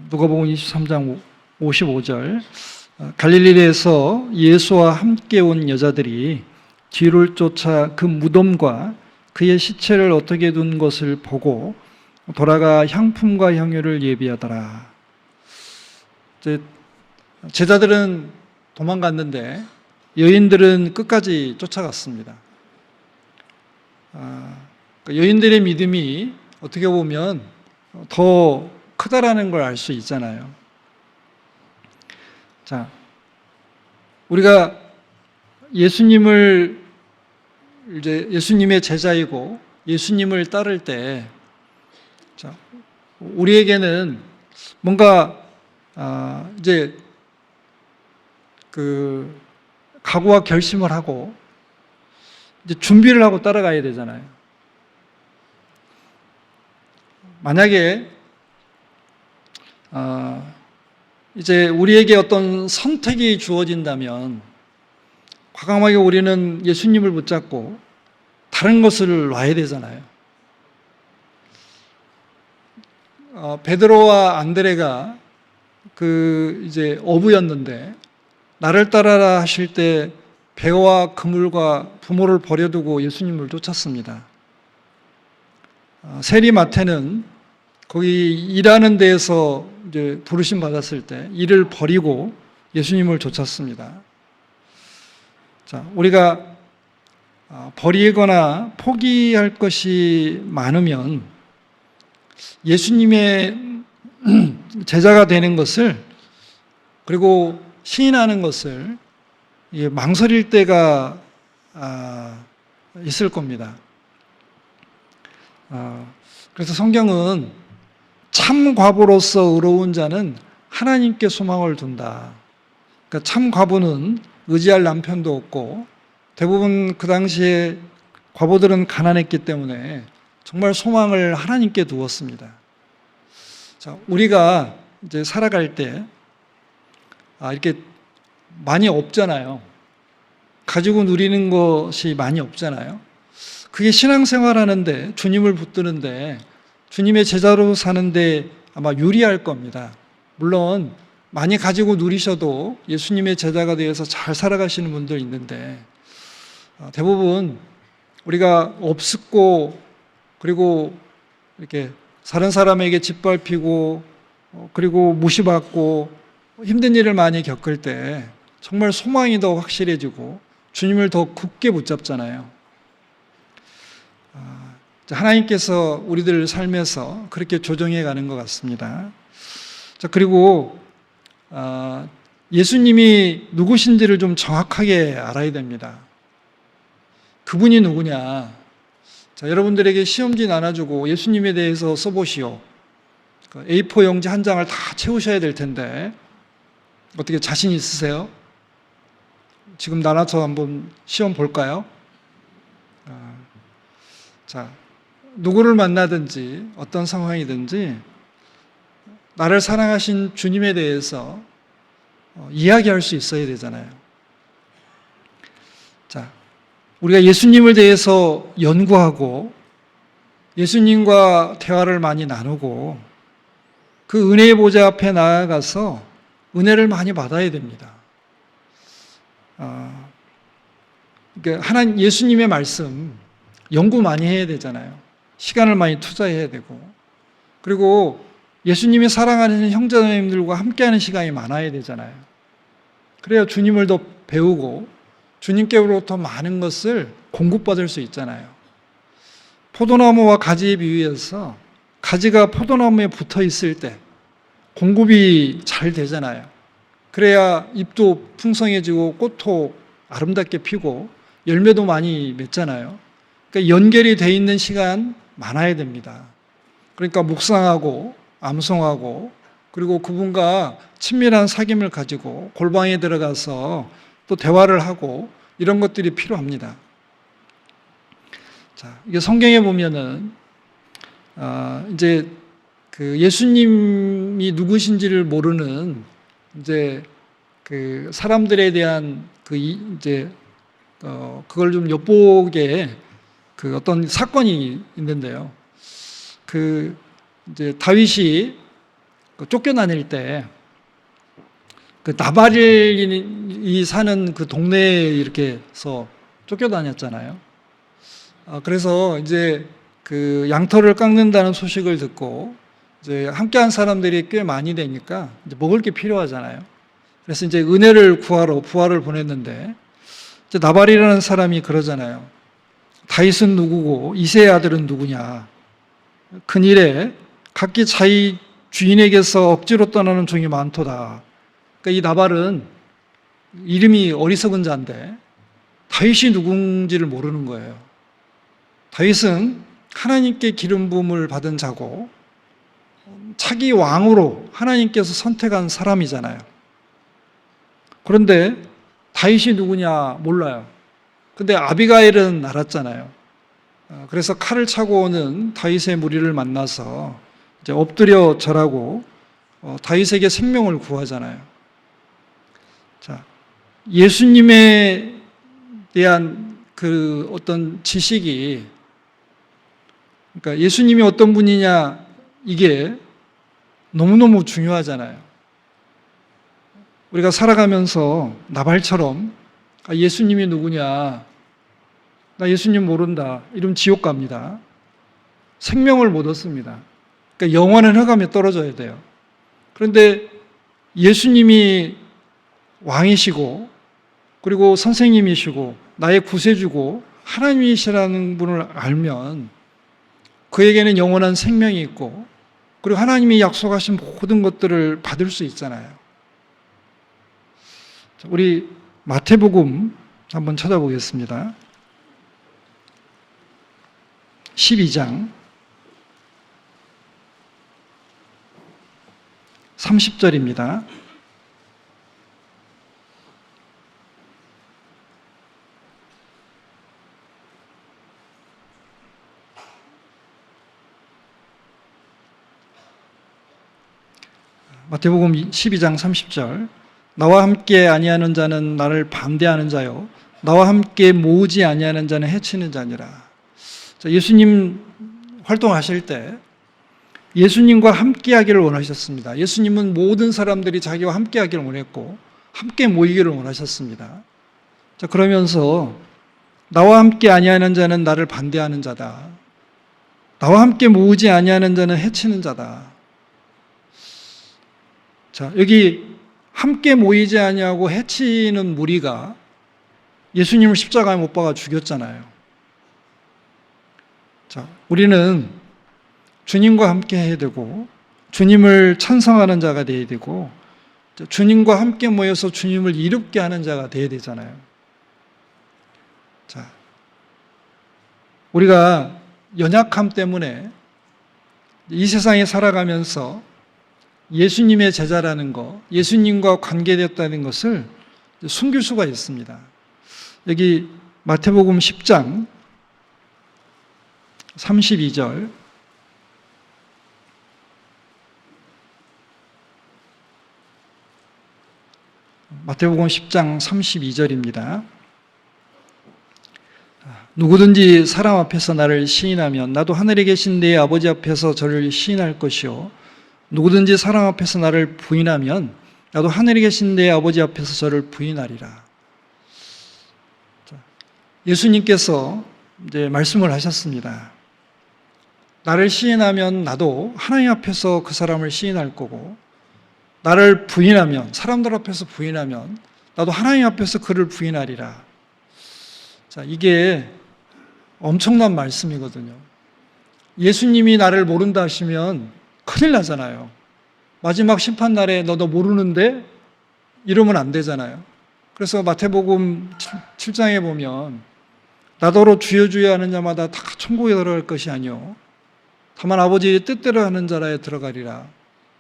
누가복음 23장 55절. 갈릴리에서 예수와 함께 온 여자들이 뒤를 쫓아 그 무덤과 그의 시체를 어떻게 둔 것을 보고 돌아가 향품과 향유를 예비하더라. 제자들은 도망갔는데 여인들은 끝까지 쫓아갔습니다. 여인들의 믿음이 어떻게 보면 더 크다라는 걸 알 수 있잖아요. 자, 우리가 예수님을 이제 예수님의 제자이고 예수님을 따를 때, 자, 우리에게는 뭔가 이제 각오와 결심을 하고 이제 준비를 하고 따라가야 되잖아요. 만약에 이제 우리에게 어떤 선택이 주어진다면 과감하게 우리는 예수님을 붙잡고 다른 것을 놔야 되잖아요. 베드로와 안드레가 이제 어부였는데 나를 따라라 하실 때 배와 그물과 부모를 버려두고 예수님을 쫓았습니다. 세리마태는 거기 일하는 데에서 이제 부르심 받았을 때 일을 버리고 예수님을 쫓았습니다. 자, 우리가 버리거나 포기할 것이 많으면 예수님의 제자가 되는 것을, 그리고 시인하는 것을 망설일 때가 있을 겁니다. 그래서 성경은 참 과부로서 의로운 자는 하나님께 소망을 둔다. 그러니까 참 과부는 의지할 남편도 없고, 대부분 그 당시에 과부들은 가난했기 때문에 정말 소망을 하나님께 두었습니다. 자, 우리가 이제 살아갈 때 이렇게 많이 없잖아요. 가지고 누리는 것이 많이 없잖아요. 그게 신앙생활 하는데, 주님을 붙드는데, 주님의 제자로 사는데 아마 유리할 겁니다. 물론 많이 가지고 누리셔도 예수님의 제자가 되어서 잘 살아가시는 분들 있는데, 대부분 우리가 없었고, 그리고 이렇게 다른 사람에게 짓밟히고, 그리고 무시받고 힘든 일을 많이 겪을 때 정말 소망이 더 확실해지고 주님을 더 굳게 붙잡잖아요. 하나님께서 우리들 삶에서 그렇게 조정해 가는 것 같습니다. 자, 그리고 예수님이 누구신지를 좀 정확하게 알아야 됩니다. 그분이 누구냐? 자, 여러분들에게 시험지 나눠주고 예수님에 대해서 써보시오. A4 용지 한 장을 다 채우셔야 될 텐데 어떻게 자신 있으세요? 지금 나눠서 한번 시험 볼까요? 자, 누구를 만나든지 어떤 상황이든지 나를 사랑하신 주님에 대해서 이야기할 수 있어야 되잖아요. 자, 우리가 예수님을 대해서 연구하고 예수님과 대화를 많이 나누고 그 은혜의 보좌 앞에 나아가서 은혜를 많이 받아야 됩니다. 그러니까 예수님의 말씀 연구 많이 해야 되잖아요. 시간을 많이 투자해야 되고, 그리고 예수님이 사랑하는 형제자매님들과 함께하는 시간이 많아야 되잖아요. 그래야 주님을 더 배우고 주님께로부터 많은 것을 공급받을 수 있잖아요. 포도나무와 가지에 비유해서 가지가 포도나무에 붙어 있을 때 공급이 잘 되잖아요. 그래야 잎도 풍성해지고 꽃도 아름답게 피고 열매도 많이 맺잖아요. 그러니까 연결이 돼 있는 시간 많아야 됩니다. 그러니까 묵상하고 암송하고, 그리고 그분과 친밀한 사귐을 가지고 골방에 들어가서 또 대화를 하고, 이런 것들이 필요합니다. 자, 이게 성경에 보면은 이제 그 예수님이 누구신지를 모르는 이제 그 사람들에 대한 그걸 좀 엿보게 그 어떤 사건이 있는데요. 그 이제 다윗이 쫓겨다닐 때 그 나발이 사는 그 동네에 이렇게서 쫓겨다녔잖아요. 그래서 이제 그 양털을 깎는다는 소식을 듣고 이제 함께한 사람들이 꽤 많이 되니까 이제 먹을 게 필요하잖아요. 그래서 이제 은혜를 구하러 부하를 보냈는데, 이제 나발이라는 사람이 그러잖아요. 다윗은 누구고 이새의 아들은 누구냐? 큰일에 각기 자기 주인에게서 억지로 떠나는 종이 많도다. 그러니까 이 나발은 이름이 어리석은 자인데 다윗이 누군지를 모르는 거예요. 다윗은 하나님께 기름 부음을 받은 자고 차기 왕으로 하나님께서 선택한 사람이잖아요. 그런데 다윗이 누구냐 몰라요. 근데 아비가일은 알았잖아요. 그래서 칼을 차고 오는 다윗의 무리를 만나서 이제 엎드려 절하고 다윗에게 생명을 구하잖아요. 자, 예수님에 대한 그 어떤 지식이, 그러니까 예수님이 어떤 분이냐, 이게 너무너무 중요하잖아요. 우리가 살아가면서 나발처럼 예수님이 누구냐, 나 예수님 모른다, 이러면 지옥 갑니다. 생명을 못 얻습니다. 그러니까 영원한 흑암에 떨어져야 돼요. 그런데 예수님이 왕이시고 그리고 선생님이시고 나의 구세주고 하나님이시라는 분을 알면 그에게는 영원한 생명이 있고 그리고 하나님이 약속하신 모든 것들을 받을 수 있잖아요. 우리 마태복음 한번 찾아보겠습니다. 12장 30절입니다. 마태복음 12장 30절. 나와 함께 아니하는 자는 나를 반대하는 자요 나와 함께 모으지 아니하는 자는 해치는 자니라. 예수님 활동하실 때 예수님과 함께 하기를 원하셨습니다. 예수님은 모든 사람들이 자기와 함께 하기를 원했고 함께 모이기를 원하셨습니다. 자, 그러면서 나와 함께 아니하는 자는 나를 반대하는 자다. 나와 함께 모으지 아니하는 자는 해치는 자다. 자, 여기 함께 모이지 아니하고 해치는 무리가 예수님을 십자가에 못 박아 죽였잖아요. 자, 우리는 주님과 함께 해야 되고 주님을 찬송하는 자가 되어야 되고 주님과 함께 모여서 주님을 이롭게 하는 자가 되어야 되잖아요. 자, 우리가 연약함 때문에 이 세상에 살아가면서 예수님의 제자라는 것, 예수님과 관계되었다는 것을 숨길 수가 있습니다. 여기 마태복음 10장 32절 마태복음 10장 32절입니다. 누구든지 사람 앞에서 나를 시인하면 나도 하늘에 계신 내 아버지 앞에서 저를 시인할 것이요 누구든지 사람 앞에서 나를 부인하면 나도 하늘에 계신 내 아버지 앞에서 저를 부인하리라. 예수님께서 이제 말씀을 하셨습니다. 나를 시인하면 나도 하나님 앞에서 그 사람을 시인할 거고 나를 부인하면 사람들 앞에서 부인하면 나도 하나님 앞에서 그를 부인하리라. 자, 이게 엄청난 말씀이거든요. 예수님이 나를 모른다 하시면 큰일 나잖아요. 마지막 심판날에 너 모르는데? 이러면 안 되잖아요. 그래서 마태복음 7장에 보면 나더러 주여 주여 하는 자마다 다 천국에 들어갈 것이 아니요 다만 아버지의 뜻대로 하는 자라에 들어가리라.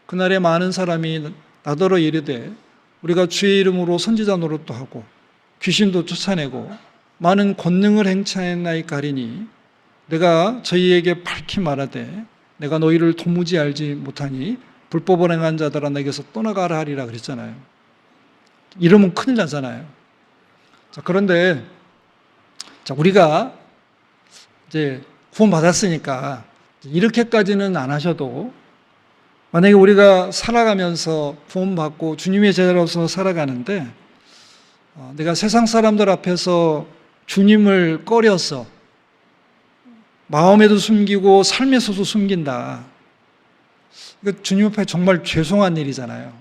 그날에 많은 사람이 나더러 이르되 우리가 주의 이름으로 선지자 노릇도 하고 귀신도 쫓아내고 많은 권능을 행차했나이까 하리니 내가 저희에게 밝히 말하되 내가 너희를 도무지 알지 못하니 불법을 행한 자들아 내게서 떠나가라 하리라 그랬잖아요. 이러면 큰일 나잖아요. 자, 그런데 우리가 이제 구원받았으니까 이렇게까지는 안 하셔도 만약에 우리가 살아가면서 구원받고 주님의 제자로서 살아가는데 내가 세상 사람들 앞에서 주님을 꺼려서 마음에도 숨기고 삶에서도 숨긴다. 이거 주님 앞에 정말 죄송한 일이잖아요.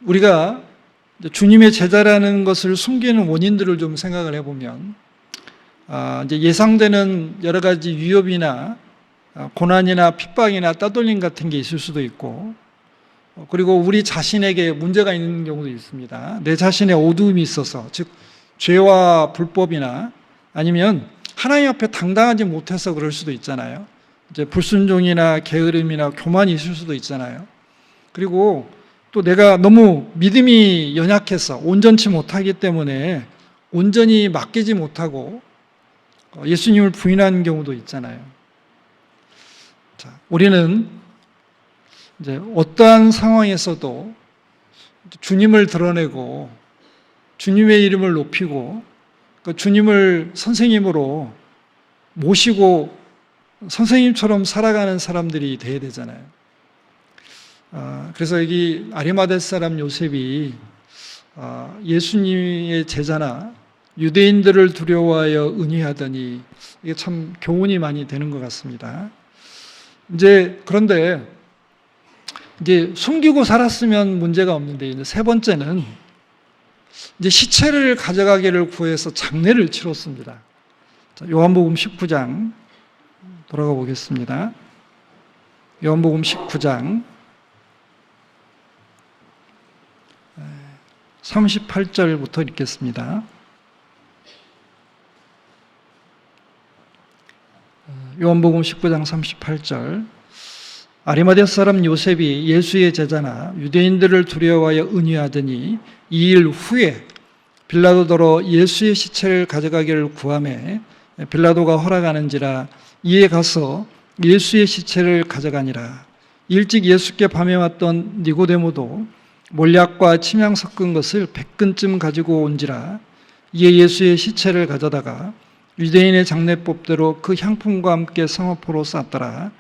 우리가 주님의 제자라는 것을 숨기는 원인들을 좀 생각을 해보면 이제 예상되는 여러 가지 위협이나 고난이나 핍박이나 따돌림 같은 게 있을 수도 있고 그리고 우리 자신에게 문제가 있는 경우도 있습니다. 내 자신의 어두움이 있어서 즉 죄와 불법이나 아니면 하나님 앞에 당당하지 못해서 그럴 수도 있잖아요. 이제 불순종이나 게으름이나 교만이 있을 수도 있잖아요. 그리고 또 내가 너무 믿음이 연약해서 온전치 못하기 때문에 온전히 맡기지 못하고 예수님을 부인하는 경우도 있잖아요. 자, 우리는 이제 어떠한 상황에서도 주님을 드러내고 주님의 이름을 높이고 주님을 선생님으로 모시고 선생님처럼 살아가는 사람들이 돼야 되잖아요. 그래서 여기 아리마대 사람 요셉이 예수님의 제자나 유대인들을 두려워하여 은희하더니, 이게 참 교훈이 많이 되는 것 같습니다. 그런데 숨기고 살았으면 문제가 없는데, 이제 세 번째는 시체를 가져가기를 구해서 장례를 치렀습니다. 자, 요한복음 19장 돌아가 보겠습니다. 요한복음 19장 38절부터 읽겠습니다. 요한복음 19장 38절. 아리마대 사람 요셉이 예수의 제자나 유대인들을 두려워하여 은유하더니 2일 후에 빌라도더러 예수의 시체를 가져가기를 구하매 빌라도가 허락하는지라 이에 가서 예수의 시체를 가져가니라. 일찍 예수께 밤에 왔던 니고데모도 몰약과 침향 섞은 것을 100근쯤 가지고 온지라. 이에 예수의 시체를 가져다가 유대인의 장례법대로 그 향품과 함께 성화포로 쌌더라.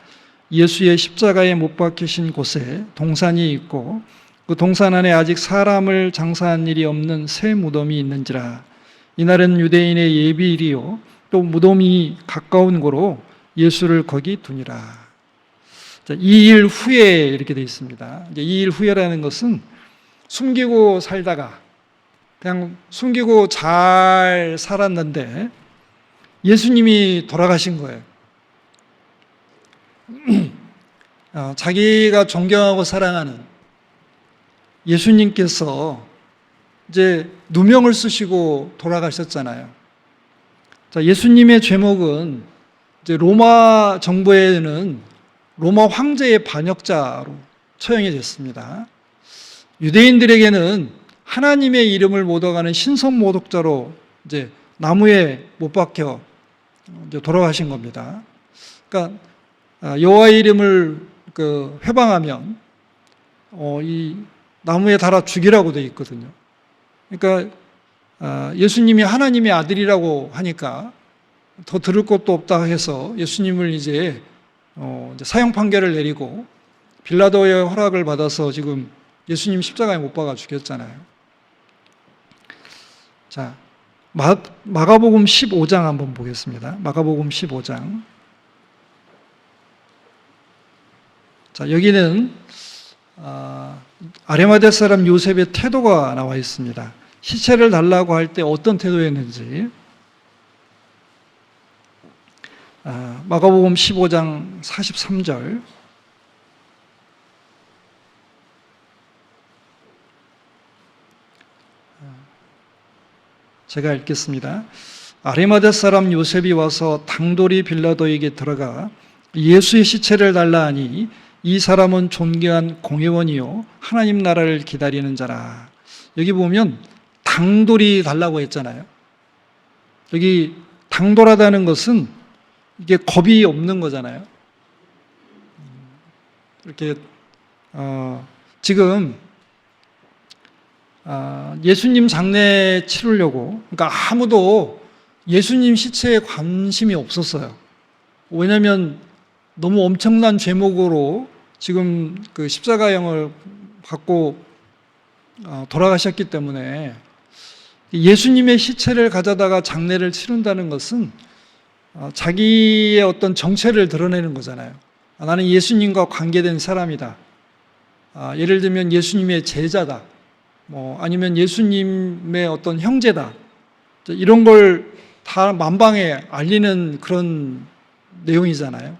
예수의 십자가에 못 박히신 곳에 동산이 있고 그 동산 안에 아직 사람을 장사한 일이 없는 새 무덤이 있는지라. 이날은 유대인의 예비일이요 또 무덤이 가까운 고로 예수를 거기 두니라. 자, 2일 후에 이렇게 되어 있습니다. 이제 2일 후에라는 것은 숨기고 살다가 그냥 숨기고 잘 살았는데 예수님이 돌아가신 거예요. 자기가 존경하고 사랑하는 예수님께서 이제 누명을 쓰시고 돌아가셨잖아요. 자, 예수님의 죄목은 이제 로마 정부에는 로마 황제의 반역자로 처형이 됐습니다. 유대인들에게는 하나님의 이름을 묻어가는 신성 모독자로 이제 나무에 못 박혀 이제 돌아가신 겁니다. 그러니까 여호와의 이름을 회방하면 이 나무에 달아 죽이라고 되어 있거든요. 그러니까 예수님이 하나님의 아들이라고 하니까 더 들을 것도 없다 해서 예수님을 이제 사형 판결을 내리고 빌라도의 허락을 받아서 지금 예수님 십자가에 못 박아 죽였잖아요. 자, 마가복음 15장 한번 보겠습니다. 마가복음 15장. 자, 여기는 아리마대 사람 요셉의 태도가 나와 있습니다. 시체를 달라고 할 때 어떤 태도였는지. 마가복음 15장 43절. 제가 읽겠습니다. 아리마대 사람 요셉이 와서 당돌이 빌라도에게 들어가 예수의 시체를 달라 하니 이 사람은 존귀한 공회원이요 하나님 나라를 기다리는 자라. 여기 보면 당돌이 달라고 했잖아요. 여기 당돌하다는 것은 이게 겁이 없는 거잖아요. 이렇게 지금 예수님 장례 치르려고, 그러니까 아무도 예수님 시체에 관심이 없었어요. 왜냐하면 너무 엄청난 죄목으로 지금 그 십자가형을 받고 돌아가셨기 때문에 예수님의 시체를 가져다가 장례를 치른다는 것은 자기의 어떤 정체를 드러내는 거잖아요. 나는 예수님과 관계된 사람이다. 예를 들면 예수님의 제자다. 아니면 예수님의 어떤 형제다. 이런 걸 다 만방에 알리는 그런 내용이잖아요.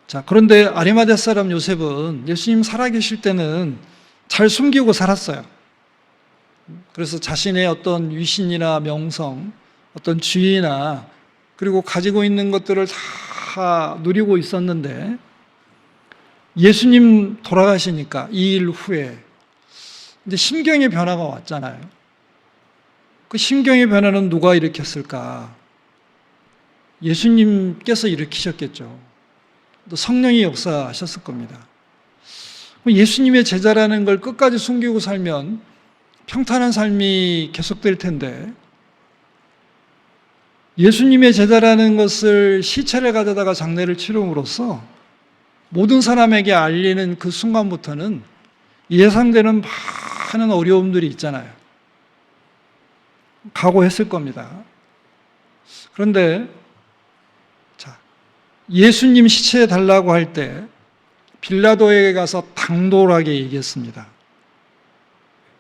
자, 그런데 아리마대 사람 요셉은 예수님 살아계실 때는 잘 숨기고 살았어요. 그래서 자신의 어떤 위신이나 명성, 어떤 지위나 그리고 가지고 있는 것들을 다 누리고 있었는데 예수님 돌아가시니까 2일 후에 이제 심경의 변화가 왔잖아요. 그 심경의 변화는 누가 일으켰을까? 예수님께서 일으키셨겠죠. 또 성령이 역사하셨을 겁니다. 예수님의 제자라는 걸 끝까지 숨기고 살면 평탄한 삶이 계속될 텐데 예수님의 제자라는 것을 시체를 가져다가 장례를 치름으로써 모든 사람에게 알리는 그 순간부터는 예상되는 많은 어려움들이 있잖아요. 각오했을 겁니다. 그런데 자, 예수님 시체 달라고 할 때 빌라도에게 가서 당돌하게 얘기했습니다.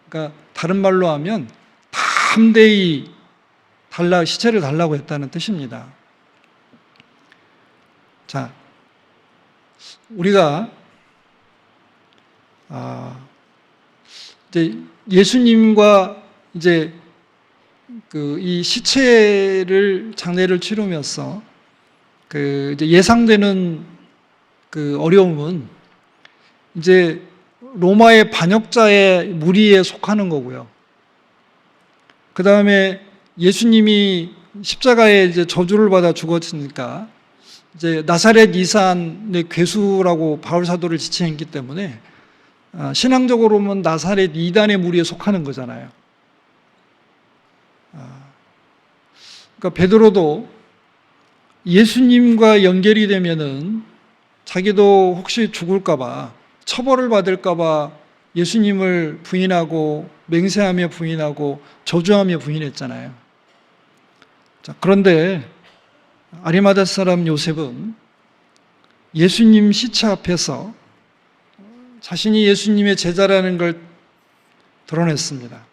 그러니까 다른 말로 하면 담대히 시체를 달라고 했다는 뜻입니다. 자, 우리가 이제 예수님과 이제 이 시체를 장례를 치르면서 이제 예상되는 어려움은 이제 로마의 반역자의 무리에 속하는 거고요. 그 다음에 예수님이 십자가에 이제 저주를 받아 죽었으니까 이제 나사렛 이산의 괴수라고 바울 사도를 지칭했기 때문에 신앙적으로 보면 나사렛 이단의 무리에 속하는 거잖아요. 그러니까 베드로도 예수님과 연결이 되면은 자기도 혹시 죽을까봐 처벌을 받을까봐 예수님을 부인하고 맹세하며 부인하고 저주하며 부인했잖아요. 자, 그런데 아리마다 사람 요셉은 예수님 시체 앞에서 자신이 예수님의 제자라는 걸 드러냈습니다.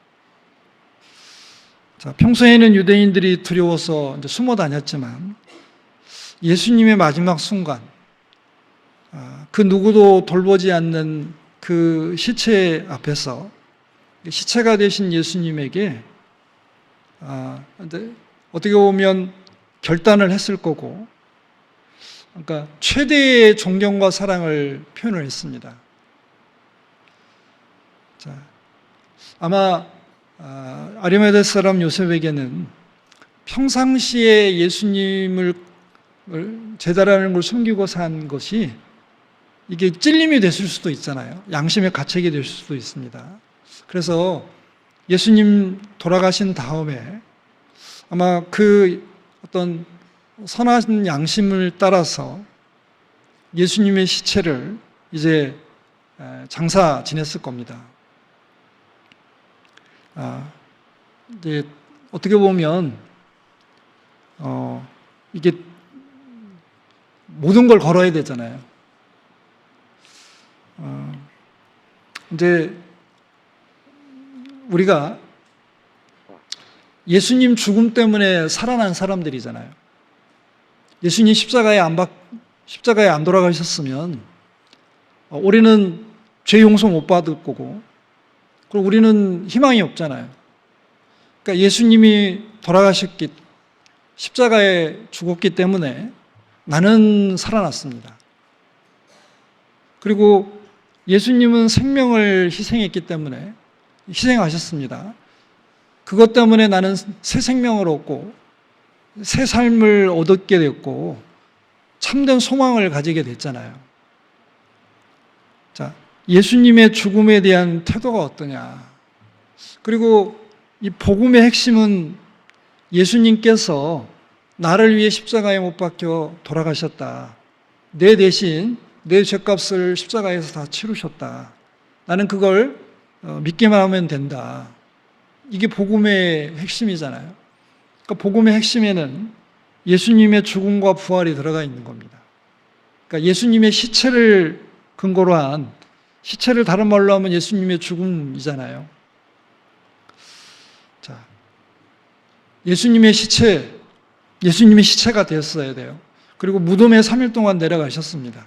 자, 평소에는 유대인들이 두려워서 이제 숨어 다녔지만 예수님의 마지막 순간, 그 누구도 돌보지 않는 그 시체 앞에서 시체가 되신 예수님에게 어떻게 보면 결단을 했을 거고, 그러니까 최대의 존경과 사랑을 표현을 했습니다. 자, 아마 아리마대 사람 요셉에게는 평상시에 예수님을 제자라는 걸 숨기고 산 것이 이게 찔림이 됐을 수도 있잖아요. 양심의 가책이 될 수도 있습니다. 그래서 예수님 돌아가신 다음에 아마 그 어떤 선한 양심을 따라서 예수님의 시체를 이제 장사 지냈을 겁니다. 이제 어떻게 보면 이게 모든 걸 걸어야 되잖아요. 이제 우리가 예수님 죽음 때문에 살아난 사람들이잖아요. 예수님 십자가에 안 돌아가셨으면 우리는 죄 용서 못 받을 거고, 그리고 우리는 희망이 없잖아요. 그러니까 예수님이 십자가에 죽었기 때문에 나는 살아났습니다. 그리고 예수님은 생명을 희생하셨습니다. 그것 때문에 나는 새 생명을 얻고 새 삶을 얻게 됐고 참된 소망을 가지게 됐잖아요. 자, 예수님의 죽음에 대한 태도가 어떠냐? 그리고 이 복음의 핵심은 예수님께서 나를 위해 십자가에 못 박혀 돌아가셨다. 내 대신 내 죄값을 십자가에서 다 치르셨다. 나는 그걸 믿기만 하면 된다. 이게 복음의 핵심이잖아요. 그러니까 복음의 핵심에는 예수님의 죽음과 부활이 들어가 있는 겁니다. 그러니까 예수님의 시체를 근거로 한, 시체를 다른 말로 하면 예수님의 죽음이잖아요. 자, 예수님의 시체가 되었어야 돼요. 그리고 무덤에 3일 동안 내려가셨습니다.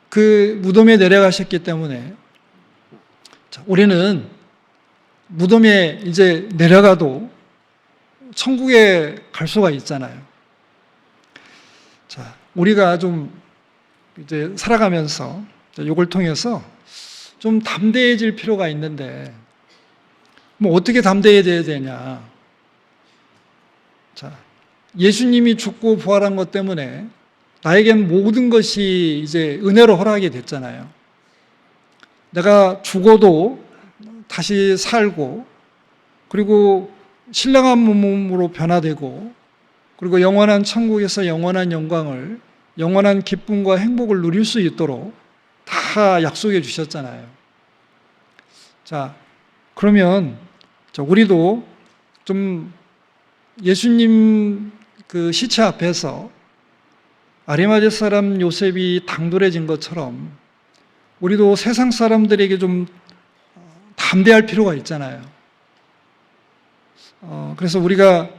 그 무덤에 내려가셨기 때문에 우리는 무덤에 이제 내려가도 천국에 갈 수가 있잖아요. 자, 우리가 좀 이제 살아가면서 이걸 통해서 좀 담대해질 필요가 있는데, 뭐 어떻게 담대해져야 되냐? 자, 예수님이 죽고 부활한 것 때문에 나에겐 모든 것이 이제 은혜로 허락이 됐잖아요. 내가 죽어도 다시 살고, 그리고 신령한 몸으로 변화되고, 그리고 영원한 천국에서 영원한 영광을, 영원한 기쁨과 행복을 누릴 수 있도록 다 약속해 주셨잖아요. 자, 그러면 우리도 좀 예수님 그 시체 앞에서 아리마대 사람 요셉이 당돌해진 것처럼 우리도 세상 사람들에게 좀 담대할 필요가 있잖아요. 그래서 우리가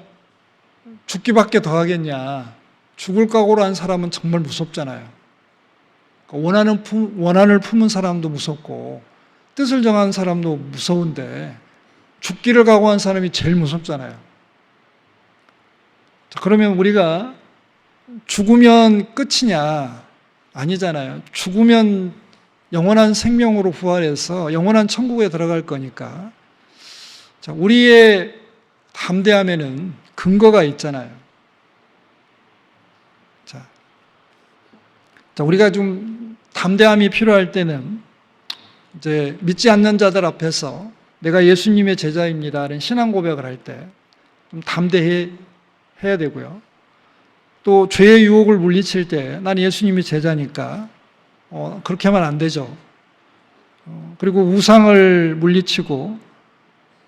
죽기밖에 더 하겠냐. 죽을 각오로 한 사람은 정말 무섭잖아요. 원한을 품은 사람도 무섭고 뜻을 정한 사람도 무서운데 죽기를 각오한 사람이 제일 무섭잖아요. 자, 그러면 우리가 죽으면 끝이냐? 아니잖아요. 죽으면 영원한 생명으로 부활해서 영원한 천국에 들어갈 거니까. 자, 우리의 담대함에는 근거가 있잖아요. 자, 우리가 좀 담대함이 필요할 때는 이제 믿지 않는 자들 앞에서 내가 예수님의 제자입니다라는 신앙 고백을 할 때 좀 담대해야 되고요. 또 죄의 유혹을 물리칠 때 난 예수님의 제자니까 그렇게 하면 안 되죠. 그리고 우상을 물리치고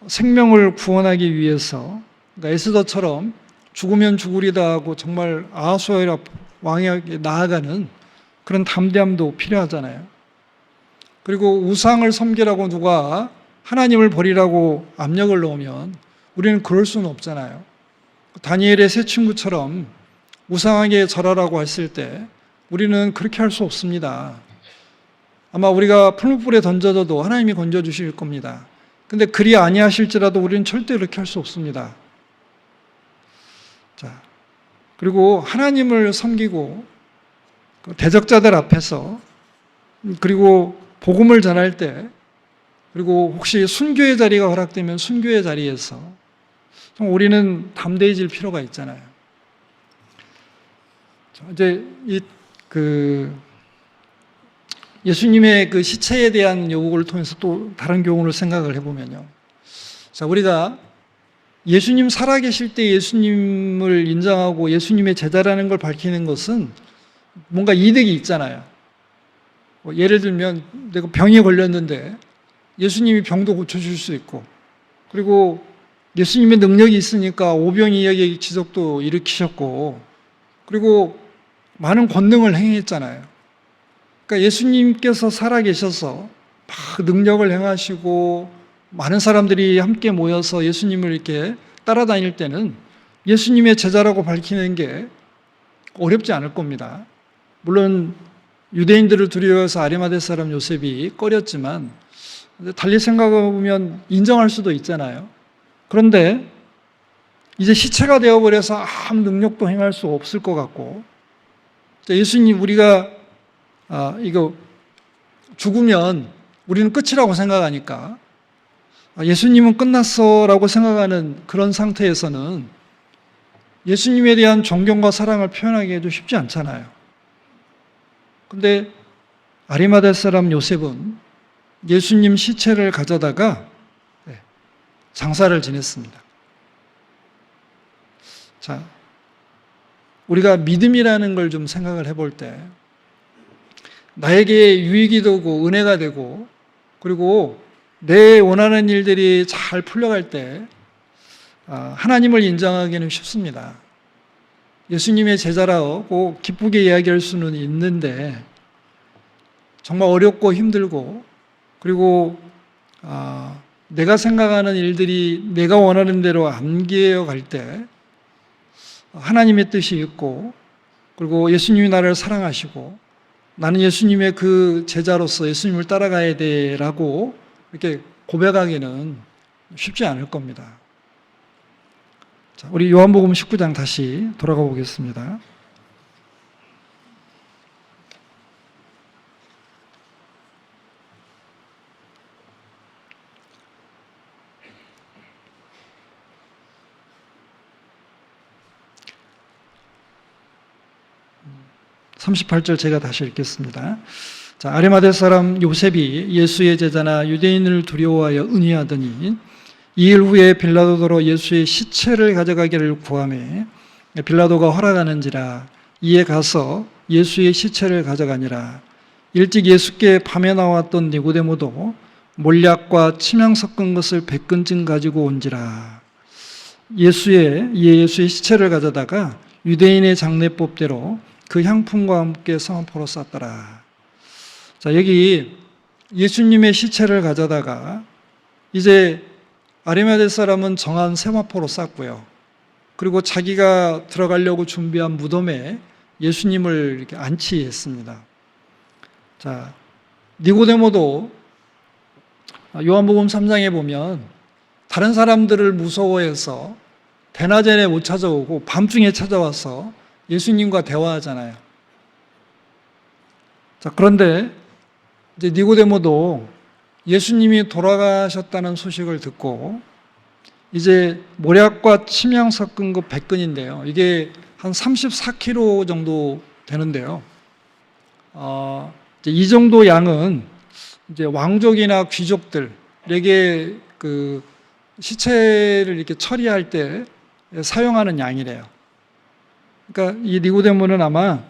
생명을 구원하기 위해서 그러니까 에스더처럼 죽으면 죽으리다 하고 정말 아하수에로 왕에게 나아가는 그런 담대함도 필요하잖아요. 그리고 우상을 섬기라고 누가 하나님을 버리라고 압력을 넣으면 우리는 그럴 수는 없잖아요. 다니엘의 세 친구처럼 우상에게 절하라고 했을 때 우리는 그렇게 할 수 없습니다. 아마 우리가 풀무불에 던져져도 하나님이 건져주실 겁니다. 근데 그리 아니하실지라도 우리는 절대 그렇게 할 수 없습니다. 자, 그리고 하나님을 섬기고 대적자들 앞에서 그리고 복음을 전할 때 그리고 혹시 순교의 자리가 허락되면 순교의 자리에서 우리는 담대해질 필요가 있잖아요. 이제 예수님의 그 시체에 대한 요구를 통해서 또 다른 교훈을 생각을 해보면요. 자, 우리가 예수님 살아계실 때 예수님을 인정하고 예수님의 제자라는 걸 밝히는 것은 뭔가 이득이 있잖아요. 예를 들면 내가 병에 걸렸는데 예수님이 병도 고쳐줄 수 있고 그리고 예수님의 능력이 있으니까 오병이어의 기적도 일으키셨고 그리고 많은 권능을 행했잖아요. 그러니까 예수님께서 살아계셔서 막 능력을 행하시고 많은 사람들이 함께 모여서 예수님을 이렇게 따라다닐 때는 예수님의 제자라고 밝히는 게 어렵지 않을 겁니다. 물론 유대인들을 두려워해서 아리마대 사람 요셉이 꺼렸지만 달리 생각해보면 인정할 수도 있잖아요. 그런데 이제 시체가 되어버려서 아무 능력도 행할 수 없을 것 같고 예수님 우리가 이거 죽으면 우리는 끝이라고 생각하니까 예수님은 끝났어라고 생각하는 그런 상태에서는 예수님에 대한 존경과 사랑을 표현하기에도 쉽지 않잖아요. 근데 아리마대 사람 요셉은 예수님 시체를 가져다가 장사를 지냈습니다. 자, 우리가 믿음이라는 걸 좀 생각을 해볼 때 나에게 유익이 되고 은혜가 되고 그리고 내 원하는 일들이 잘 풀려갈 때 하나님을 인정하기는 쉽습니다. 예수님의 제자라고 기쁘게 이야기할 수는 있는데 정말 어렵고 힘들고 그리고 내가 생각하는 일들이 내가 원하는 대로 안 되어갈 때 하나님의 뜻이 있고 그리고 예수님이 나를 사랑하시고 나는 예수님의 그 제자로서 예수님을 따라가야 돼라고 이렇게 고백하기는 쉽지 않을 겁니다. 자, 우리 요한복음 19장 다시 돌아가 보겠습니다. 38절 제가 다시 읽겠습니다. 자, 아리마대 사람 요셉이 예수의 제자나 유대인을 두려워하여 은희하더니 2일 후에 빌라도로 예수의 시체를 가져가기를 구하매 빌라도가 허락하는지라 이에 가서 예수의 시체를 가져가니라. 일찍 예수께 밤에 나왔던 니고데모도 몰약과 침향 섞은 것을 100근쯤 가지고 온지라. 예수의 시체를 가져다가 유대인의 장례법대로 그 향품과 함께 성포로 쌌더라. 자, 여기 예수님의 시체를 가져다가 이제 아리마대 사람은 정한 세마포로 쌌고요. 그리고 자기가 들어가려고 준비한 무덤에 예수님을 이렇게 안치했습니다. 자, 니고데모도 요한복음 3장에 보면 다른 사람들을 무서워해서 대낮에 못 찾아오고 밤중에 찾아와서 예수님과 대화하잖아요. 자, 그런데 이제 니고데모도 예수님이 돌아가셨다는 소식을 듣고 이제 몰약과 침향 섞은 거 100근인데요. 이게 한 34kg 정도 되는데요. 이제 이 정도 양은 이제 왕족이나 귀족들에게 그 시체를 이렇게 처리할 때 사용하는 양이래요. 그러니까 이 니고데모는 아마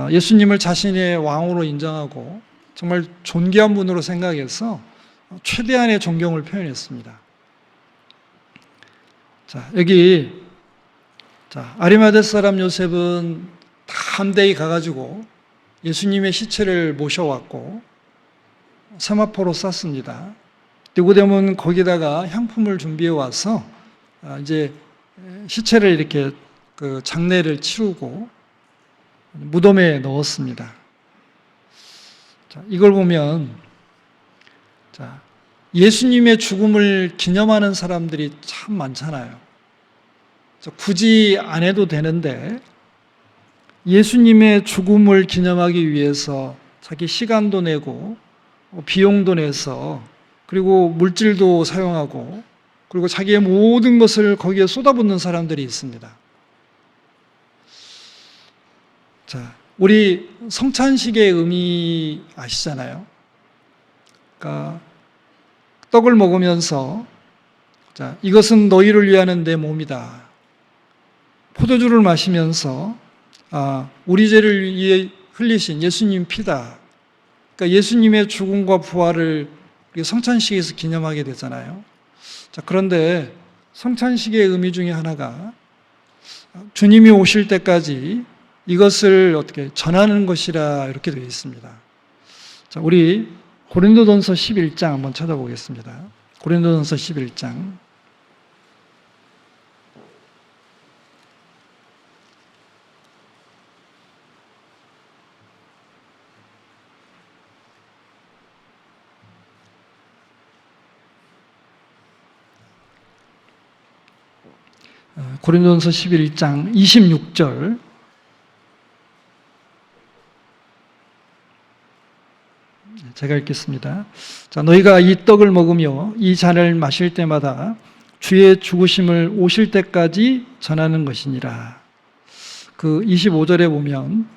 예수님을 자신의 왕으로 인정하고 정말 존귀한 분으로 생각해서 최대한의 존경을 표현했습니다. 자, 여기 아리마대 사람 요셉은 다 함대에 가가지고 예수님의 시체를 모셔왔고 세마포로 쌌습니다. 니고데모는 거기다가 향품을 준비해 와서 이제 시체를 이렇게 그 장례를 치르고 무덤에 넣었습니다. 자, 이걸 보면 예수님의 죽음을 기념하는 사람들이 참 많잖아요. 굳이 안 해도 되는데 예수님의 죽음을 기념하기 위해서 자기 시간도 내고 비용도 내서 그리고 물질도 사용하고 그리고 자기의 모든 것을 거기에 쏟아붓는 사람들이 있습니다. 자, 우리 성찬식의 의미 아시잖아요. 그러니까 떡을 먹으면서 자, 이것은 너희를 위하는 내 몸이다. 포도주를 마시면서 우리 죄를 위해 흘리신 예수님 피다. 그러니까 예수님의 죽음과 부활을 성찬식에서 기념하게 되잖아요. 자, 그런데 성찬식의 의미 중에 하나가 주님이 오실 때까지 이것을 어떻게 전하는 것이라 이렇게 되어 있습니다. 자, 우리 고린도전서 11장 한번 찾아보겠습니다. 고린도전서 11장. 고린도전서 11장 26절. 제가 읽겠습니다. 자, 너희가 이 떡을 먹으며 이 잔을 마실 때마다 주의 죽으심을 오실 때까지 전하는 것이니라. 그 25절에 보면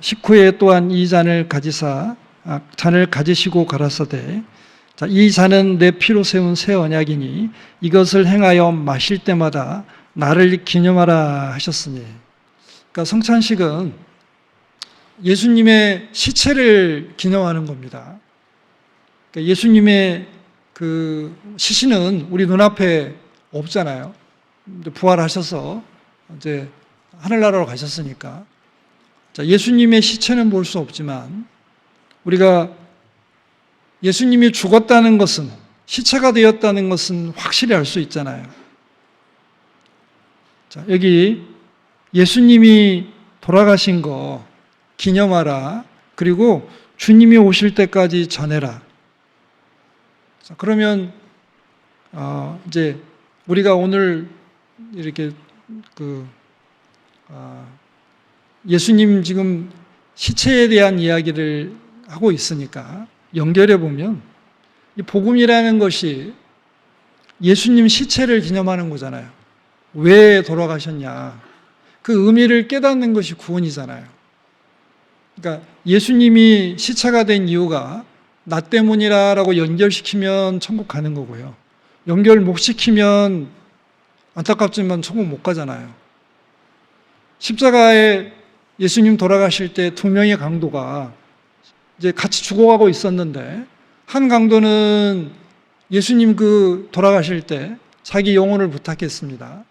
식후에 또한 이 잔을 가지시고 가라사대 자, 이 잔은 내 피로 세운 새 언약이니 이것을 행하여 마실 때마다 나를 기념하라 하셨으니. 그러니까 성찬식은 예수님의 시체를 기념하는 겁니다. 그러니까 예수님의 그 시신은 우리 눈앞에 없잖아요. 부활하셔서 이제 하늘나라로 가셨으니까. 자, 예수님의 시체는 볼 수 없지만 우리가 예수님이 죽었다는 것은 시체가 되었다는 것은 확실히 알 수 있잖아요. 자, 여기 예수님이 돌아가신 거 기념하라. 그리고 주님이 오실 때까지 전해라. 자, 그러면 이제 우리가 오늘 이렇게 예수님 지금 시체에 대한 이야기를 하고 있으니까 연결해 보면 이 복음이라는 것이 예수님 시체를 기념하는 거잖아요. 왜 돌아가셨냐? 그 의미를 깨닫는 것이 구원이잖아요. 그러니까 예수님이 시체가 된 이유가 나 때문이라고 연결시키면 천국 가는 거고요. 연결 못 시키면 안타깝지만 천국 못 가잖아요. 십자가에 예수님 돌아가실 때 두 명의 강도가 이제 같이 죽어가고 있었는데 한 강도는 예수님 돌아가실 때 자기 영혼을 부탁했습니다.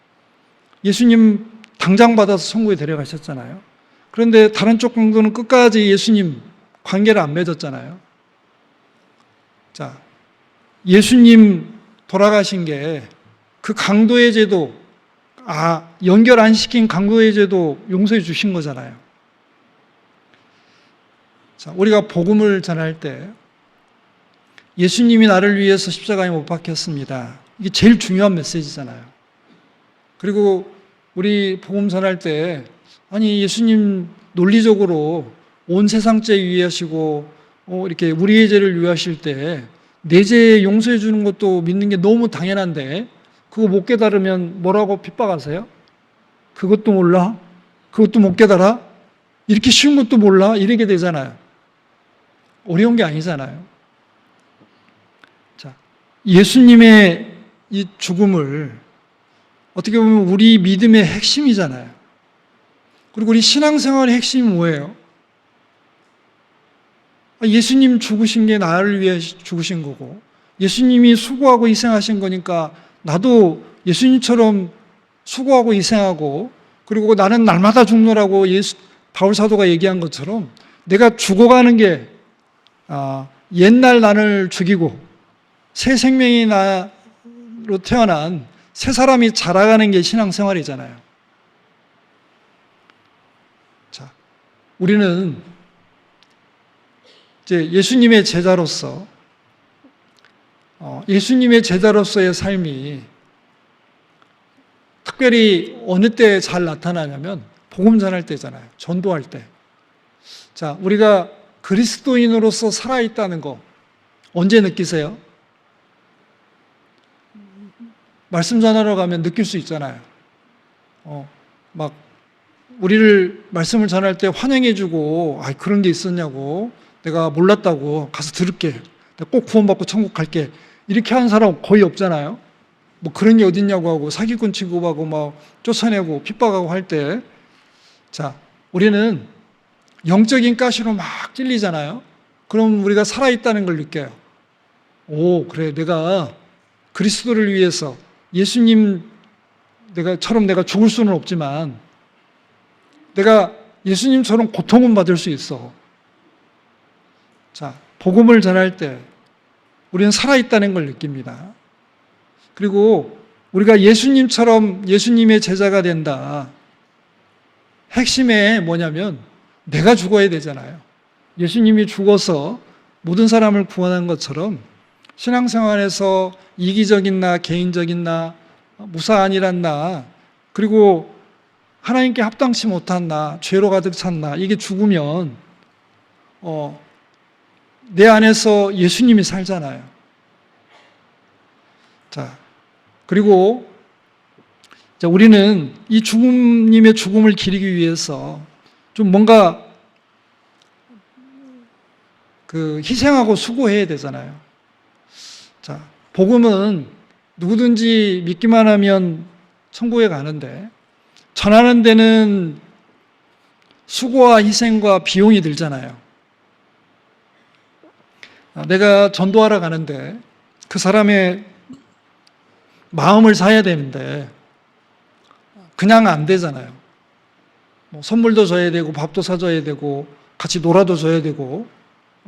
예수님 당장 받아서 천국에 데려가셨잖아요. 그런데 다른 쪽 강도는 끝까지 예수님 관계를 안 맺었잖아요. 자, 예수님 돌아가신 게 그 강도의 죄도, 연결 안 시킨 강도의 죄도 용서해 주신 거잖아요. 자, 우리가 복음을 전할 때 예수님이 나를 위해서 십자가에 못 박혔습니다. 이게 제일 중요한 메시지잖아요. 그리고 우리 복음 전할 때 예수님 논리적으로 온 세상 죄 위하시고 이렇게 우리의 죄를 위하실 때 내 죄 용서해 주는 것도 믿는 게 너무 당연한데 그거 못 깨달으면 뭐라고 핍박하세요? 그것도 몰라? 그것도 못 깨달아? 이렇게 쉬운 것도 몰라? 이렇게 되잖아요. 어려운 게 아니잖아요. 자, 예수님의 이 죽음을 어떻게 보면 우리 믿음의 핵심이잖아요. 그리고 우리 신앙생활의 핵심이 뭐예요? 예수님 죽으신 게 나를 위해 죽으신 거고 예수님이 수고하고 희생하신 거니까 나도 예수님처럼 수고하고 희생하고 그리고 나는 날마다 죽노라고 바울 사도가 얘기한 것처럼 내가 죽어가는 게 옛날 나를 죽이고 새 생명이 나로 태어난 새 사람이 자라가는 게 신앙생활이잖아요. 자, 우리는 이제 예수님의 제자로서의 삶이 특별히 어느 때 잘 나타나냐면 복음 전할 때잖아요. 전도할 때. 자, 우리가 그리스도인으로서 살아있다는 거 언제 느끼세요? 말씀 전하러 가면 느낄 수 있잖아요. 우리를 말씀을 전할 때 환영해주고, 그런 게 있었냐고, 내가 몰랐다고, 가서 들을게. 내가 꼭 구원받고 천국 갈게. 이렇게 하는 사람 거의 없잖아요. 뭐 그런 게 어딨냐고 하고, 사기꾼 취급하고, 쫓아내고, 핍박하고 할 때, 자, 우리는 영적인 가시로 막 찔리잖아요. 그럼 우리가 살아있다는 걸 느껴요. 그래, 내가 그리스도를 위해서 예수님 처럼 내가 죽을 수는 없지만 내가 예수님처럼 고통은 받을 수 있어. 자, 복음을 전할 때 우리는 살아있다는 걸 느낍니다. 그리고 우리가 예수님처럼 예수님의 제자가 된다. 핵심에 뭐냐면 내가 죽어야 되잖아요. 예수님이 죽어서 모든 사람을 구원한 것처럼 신앙생활에서 이기적인 나, 개인적인 나, 무사안일한 나, 그리고 하나님께 합당치 못한 나, 죄로 가득 찬 나, 이게 죽으면 내 안에서 예수님이 살잖아요. 자, 그리고 우리는 이 주님의 죽음을 기리기 위해서 좀 뭔가 희생하고 수고해야 되잖아요. 자, 복음은 누구든지 믿기만 하면 천국에 가는데 전하는 데는 수고와 희생과 비용이 들잖아요. 내가 전도하러 가는데 그 사람의 마음을 사야 되는데 그냥 안 되잖아요. 선물도 줘야 되고 밥도 사줘야 되고 같이 놀아도 줘야 되고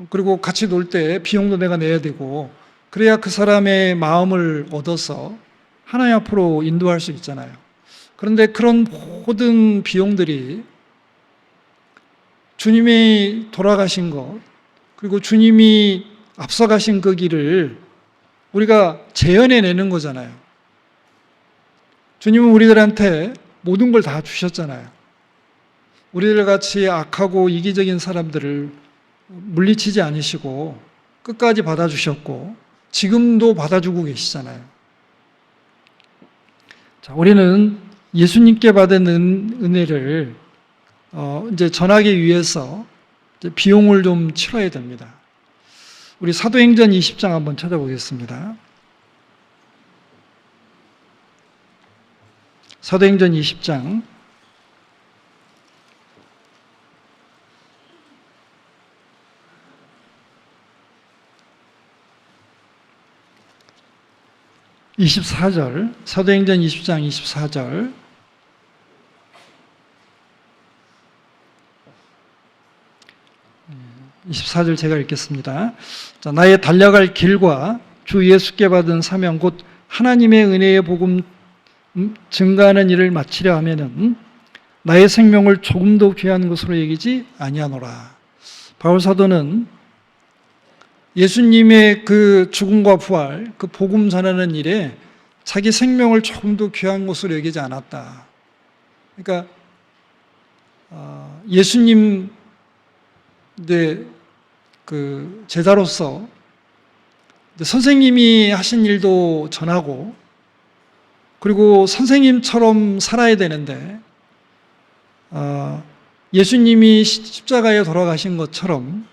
그리고 같이 놀 때 비용도 내가 내야 되고 그래야 그 사람의 마음을 얻어서 하나님 앞으로 인도할 수 있잖아요. 그런데 그런 모든 비용들이 주님이 돌아가신 것 그리고 주님이 앞서가신 그 길을 우리가 재현해내는 거잖아요. 주님은 우리들한테 모든 걸 다 주셨잖아요. 우리들 같이 악하고 이기적인 사람들을 물리치지 않으시고 끝까지 받아주셨고 지금도 받아주고 계시잖아요. 자, 우리는 예수님께 받은 은혜를 이제 전하기 위해서 이제 비용을 좀 치러야 됩니다. 우리 사도행전 20장 한번 찾아보겠습니다. 사도행전 20장 24절, 사도행전 20장 24절. 제가 읽겠습니다. 자, 나의 달려갈 길과 주 예수께 받은 사명 곧 하나님의 은혜의 복음 증가하는 일을 마치려 하면은 나의 생명을 조금도 귀한 것으로 여기지 아니하노라. 바울 사도는 예수님의 그 죽음과 부활, 그 복음 전하는 일에 자기 생명을 조금도 귀한 것으로 여기지 않았다. 그러니까 예수님 그 제자로서 선생님이 하신 일도 전하고, 그리고 선생님처럼 살아야 되는데 예수님이 십자가에 돌아가신 것처럼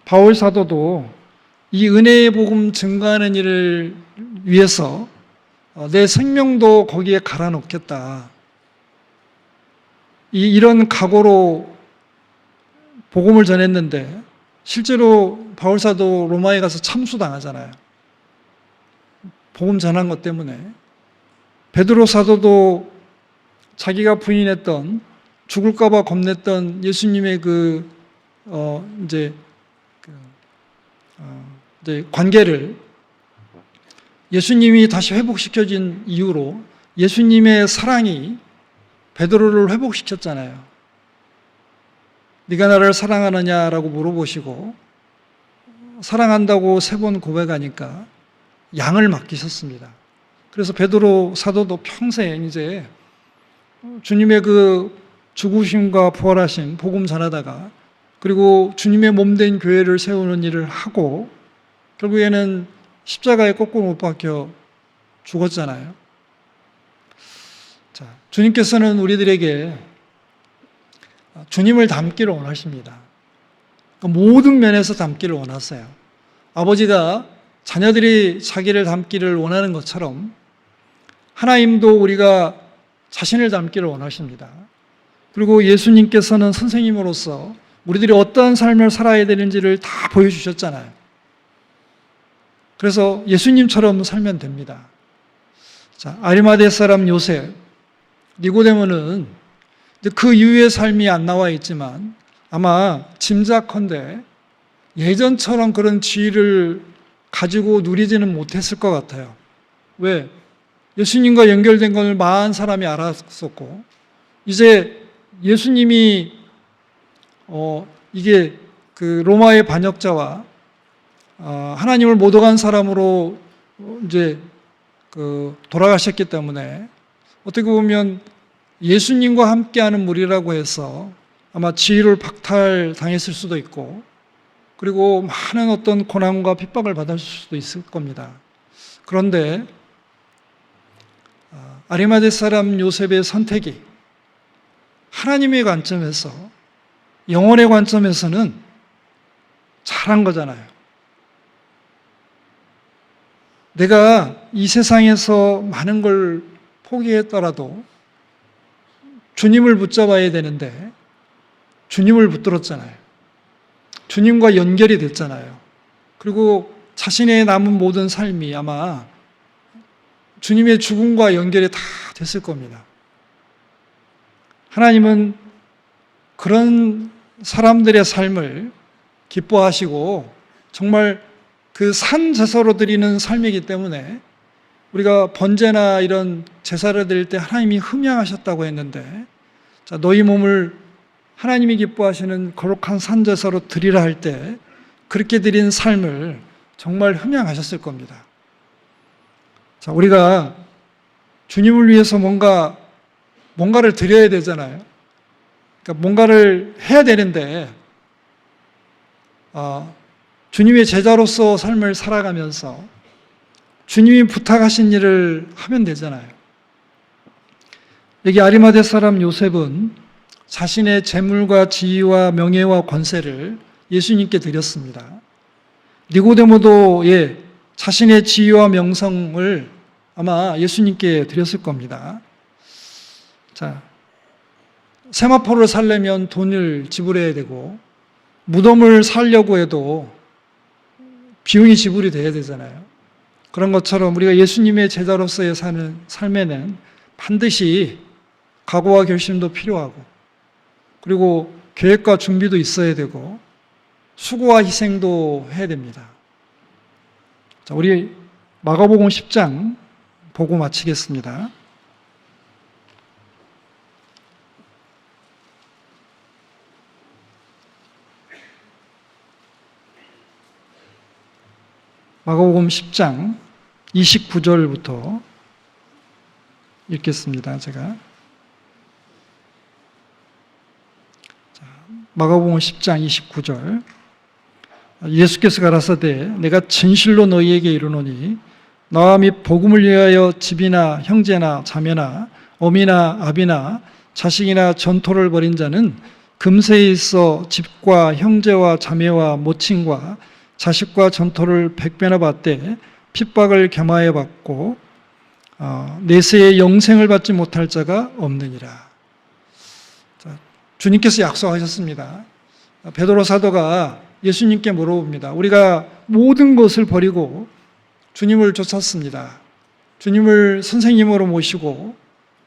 바울 사도도 이 은혜의 복음 증거하는 일을 위해서 내 생명도 거기에 갈아 넣겠다. 이런 각오로 복음을 전했는데 실제로 바울 사도 로마에 가서 참수당하잖아요. 복음 전한 것 때문에. 베드로 사도도 자기가 부인했던, 죽을까봐 겁냈던 예수님의 이제 관계를 예수님이 다시 회복시켜진 이유로 예수님의 사랑이 베드로를 회복시켰잖아요. 네가 나를 사랑하느냐라고 물어보시고 사랑한다고 3번 고백하니까 양을 맡기셨습니다. 그래서 베드로 사도도 평생 이제 주님의 그 죽으심과 부활하신 복음 전하다가, 그리고 주님의 몸된 교회를 세우는 일을 하고 결국에는 십자가에 거꾸로 못 박혀 죽었잖아요. 자, 주님께서는 우리들에게 주님을 닮기를 원하십니다. 모든 면에서 닮기를 원하세요. 아버지가 자녀들이 자기를 닮기를 원하는 것처럼 하나님도 우리가 자신을 닮기를 원하십니다. 그리고 예수님께서는 선생님으로서 우리들이 어떠한 삶을 살아야 되는지를 다 보여주셨잖아요. 그래서 예수님처럼 살면 됩니다. 자, 아리마대 사람 요셉, 니고데모는 그 이후의 삶이 안 나와 있지만 아마 짐작컨대 예전처럼 그런 지위를 가지고 누리지는 못했을 것 같아요. 왜? 예수님과 연결된 걸 많은 사람이 알았었고, 이제 예수님이 이게 그 로마의 반역자와 하나님을 못 어간 사람으로 이제 돌아가셨기 때문에 어떻게 보면 예수님과 함께하는 무리라고 해서 아마 지위를 박탈당했을 수도 있고, 그리고 많은 어떤 고난과 핍박을 받을 수도 있을 겁니다. 그런데 아리마대 사람 요셉의 선택이 하나님의 관점에서, 영혼의 관점에서는 잘한 거잖아요. 내가 이 세상에서 많은 걸 포기했더라도 주님을 붙잡아야 되는데 주님을 붙들었잖아요. 주님과 연결이 됐잖아요. 그리고 자신의 남은 모든 삶이 아마 주님의 죽음과 연결이 다 됐을 겁니다. 하나님은 그런 사람들의 삶을 기뻐하시고 정말 그 산 제사로 드리는 삶이기 때문에 우리가 번제나 이런 제사를 드릴 때 하나님이 흠양하셨다고 했는데, 자, 너희 몸을 하나님이 기뻐하시는 거룩한 산 제사로 드리라 할 때 그렇게 드린 삶을 정말 흠양하셨을 겁니다. 자, 우리가 주님을 위해서 뭔가를 드려야 되잖아요. 그러니까 뭔가를 해야 되는데 주님의 제자로서 삶을 살아가면서 주님이 부탁하신 일을 하면 되잖아요. 여기 아리마대 사람 요셉은 자신의 재물과 지위와 명예와 권세를 예수님께 드렸습니다. 니고데모도 자신의 지위와 명성을 아마 예수님께 드렸을 겁니다. 자, 세마포를 살려면 돈을 지불해야 되고, 무덤을 살려고 해도 비용이 지불이 돼야 되잖아요. 그런 것처럼 우리가 예수님의 제자로서의 사는 삶에는 반드시 각오와 결심도 필요하고, 그리고 계획과 준비도 있어야 되고, 수고와 희생도 해야 됩니다. 자, 우리 마가복음 10장 보고 마치겠습니다. 마가복음 10장 29절부터 읽겠습니다. 제가 마가복음 10장 29절. 예수께서 가라사대 내가 진실로 너희에게 이르노니 나와 및 복음을 위하여 집이나 형제나 자매나 어미나 아비나 자식이나 전토를 벌인 자는 금세에 있어 집과 형제와 자매와 모친과 자식과 전토를 100배나 받되 핍박을 겸하여 받고 내세에 영생을 받지 못할 자가 없느니라. 자, 주님께서 약속하셨습니다. 베드로 사도가 예수님께 물어봅니다. 우리가 모든 것을 버리고 주님을 쫓았습니다. 주님을 선생님으로 모시고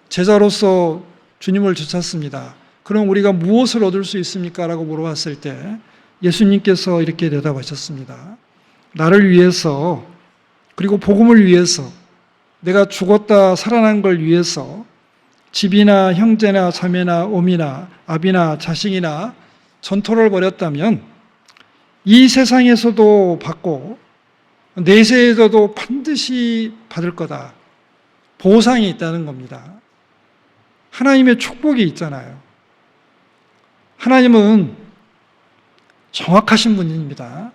제자로서 주님을 쫓았습니다. 그럼 우리가 무엇을 얻을 수 있습니까? 라고 물어봤을 때 예수님께서 이렇게 대답하셨습니다. 나를 위해서, 그리고 복음을 위해서, 내가 죽었다 살아난 걸 위해서 집이나 형제나 자매나 어미나 아비나 자식이나 전토를 벌였다면 이 세상에서도 받고 내세에서도 반드시 받을 거다. 보상이 있다는 겁니다. 하나님의 축복이 있잖아요. 하나님은 정확하신 분입니다.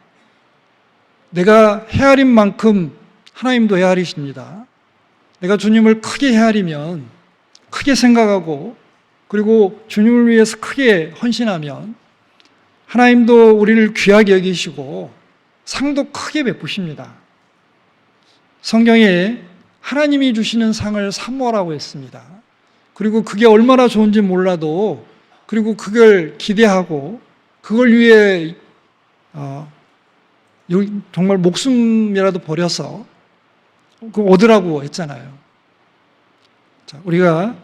내가 헤아린 만큼 하나님도 헤아리십니다. 내가 주님을 크게 헤아리면, 크게 생각하고, 그리고 주님을 위해서 크게 헌신하면 하나님도 우리를 귀하게 여기시고 상도 크게 베푸십니다. 성경에 하나님이 주시는 상을 사모하라고 했습니다. 그리고 그게 얼마나 좋은지 몰라도, 그리고 그걸 기대하고 그걸 위해 정말 목숨이라도 버려서 그거 얻으라고 했잖아요. 자, 우리가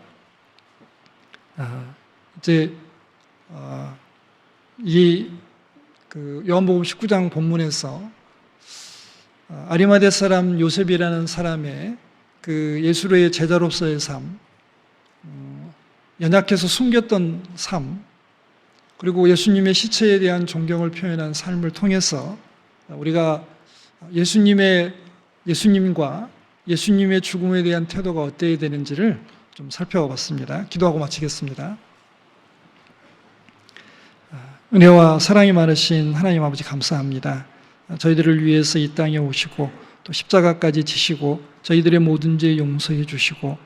이제 이 요한복음 19장 본문에서 아리마대 사람 요셉이라는 사람의 그 예수의 제자로서의 삶, 연약해서 숨겼던 삶, 그리고 예수님의 시체에 대한 존경을 표현한 삶을 통해서 우리가 예수님과 예수님의 죽음에 대한 태도가 어때야 되는지를 좀 살펴봤습니다. 기도하고 마치겠습니다. 은혜와 사랑이 많으신 하나님 아버지 감사합니다. 저희들을 위해서 이 땅에 오시고 또 십자가까지 지시고 저희들의 모든 죄 용서해 주시고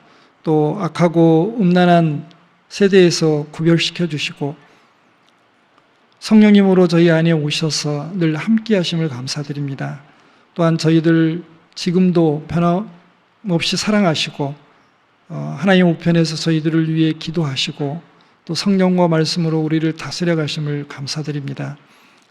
또 악하고 음란한 세대에서 구별시켜 주시고 성령님으로 저희 안에 오셔서 늘 함께 하심을 감사드립니다. 또한 저희들 지금도 변함없이 사랑하시고 하나님 우편에서 저희들을 위해 기도하시고 또 성령과 말씀으로 우리를 다스려 가심을 감사드립니다.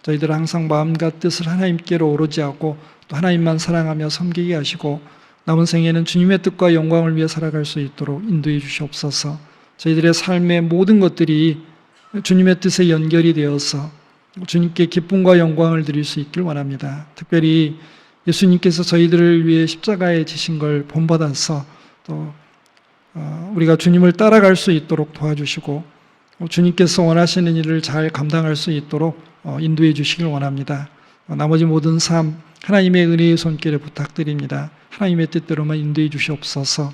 저희들 항상 마음과 뜻을 하나님께로 오로지 하고 또 하나님만 사랑하며 섬기게 하시고 남은 생에는 주님의 뜻과 영광을 위해 살아갈 수 있도록 인도해 주시옵소서. 저희들의 삶의 모든 것들이 주님의 뜻에 연결이 되어서 주님께 기쁨과 영광을 드릴 수 있길 원합니다. 특별히 예수님께서 저희들을 위해 십자가에 지신 걸 본받아서 또 우리가 주님을 따라갈 수 있도록 도와주시고 주님께서 원하시는 일을 잘 감당할 수 있도록 인도해 주시길 원합니다. 나머지 모든 삶 하나님의 은혜의 손길에 부탁드립니다. 하나님의 뜻대로만 인도해 주시옵소서.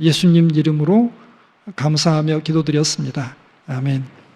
예수님 이름으로 감사하며 기도드렸습니다. 아멘.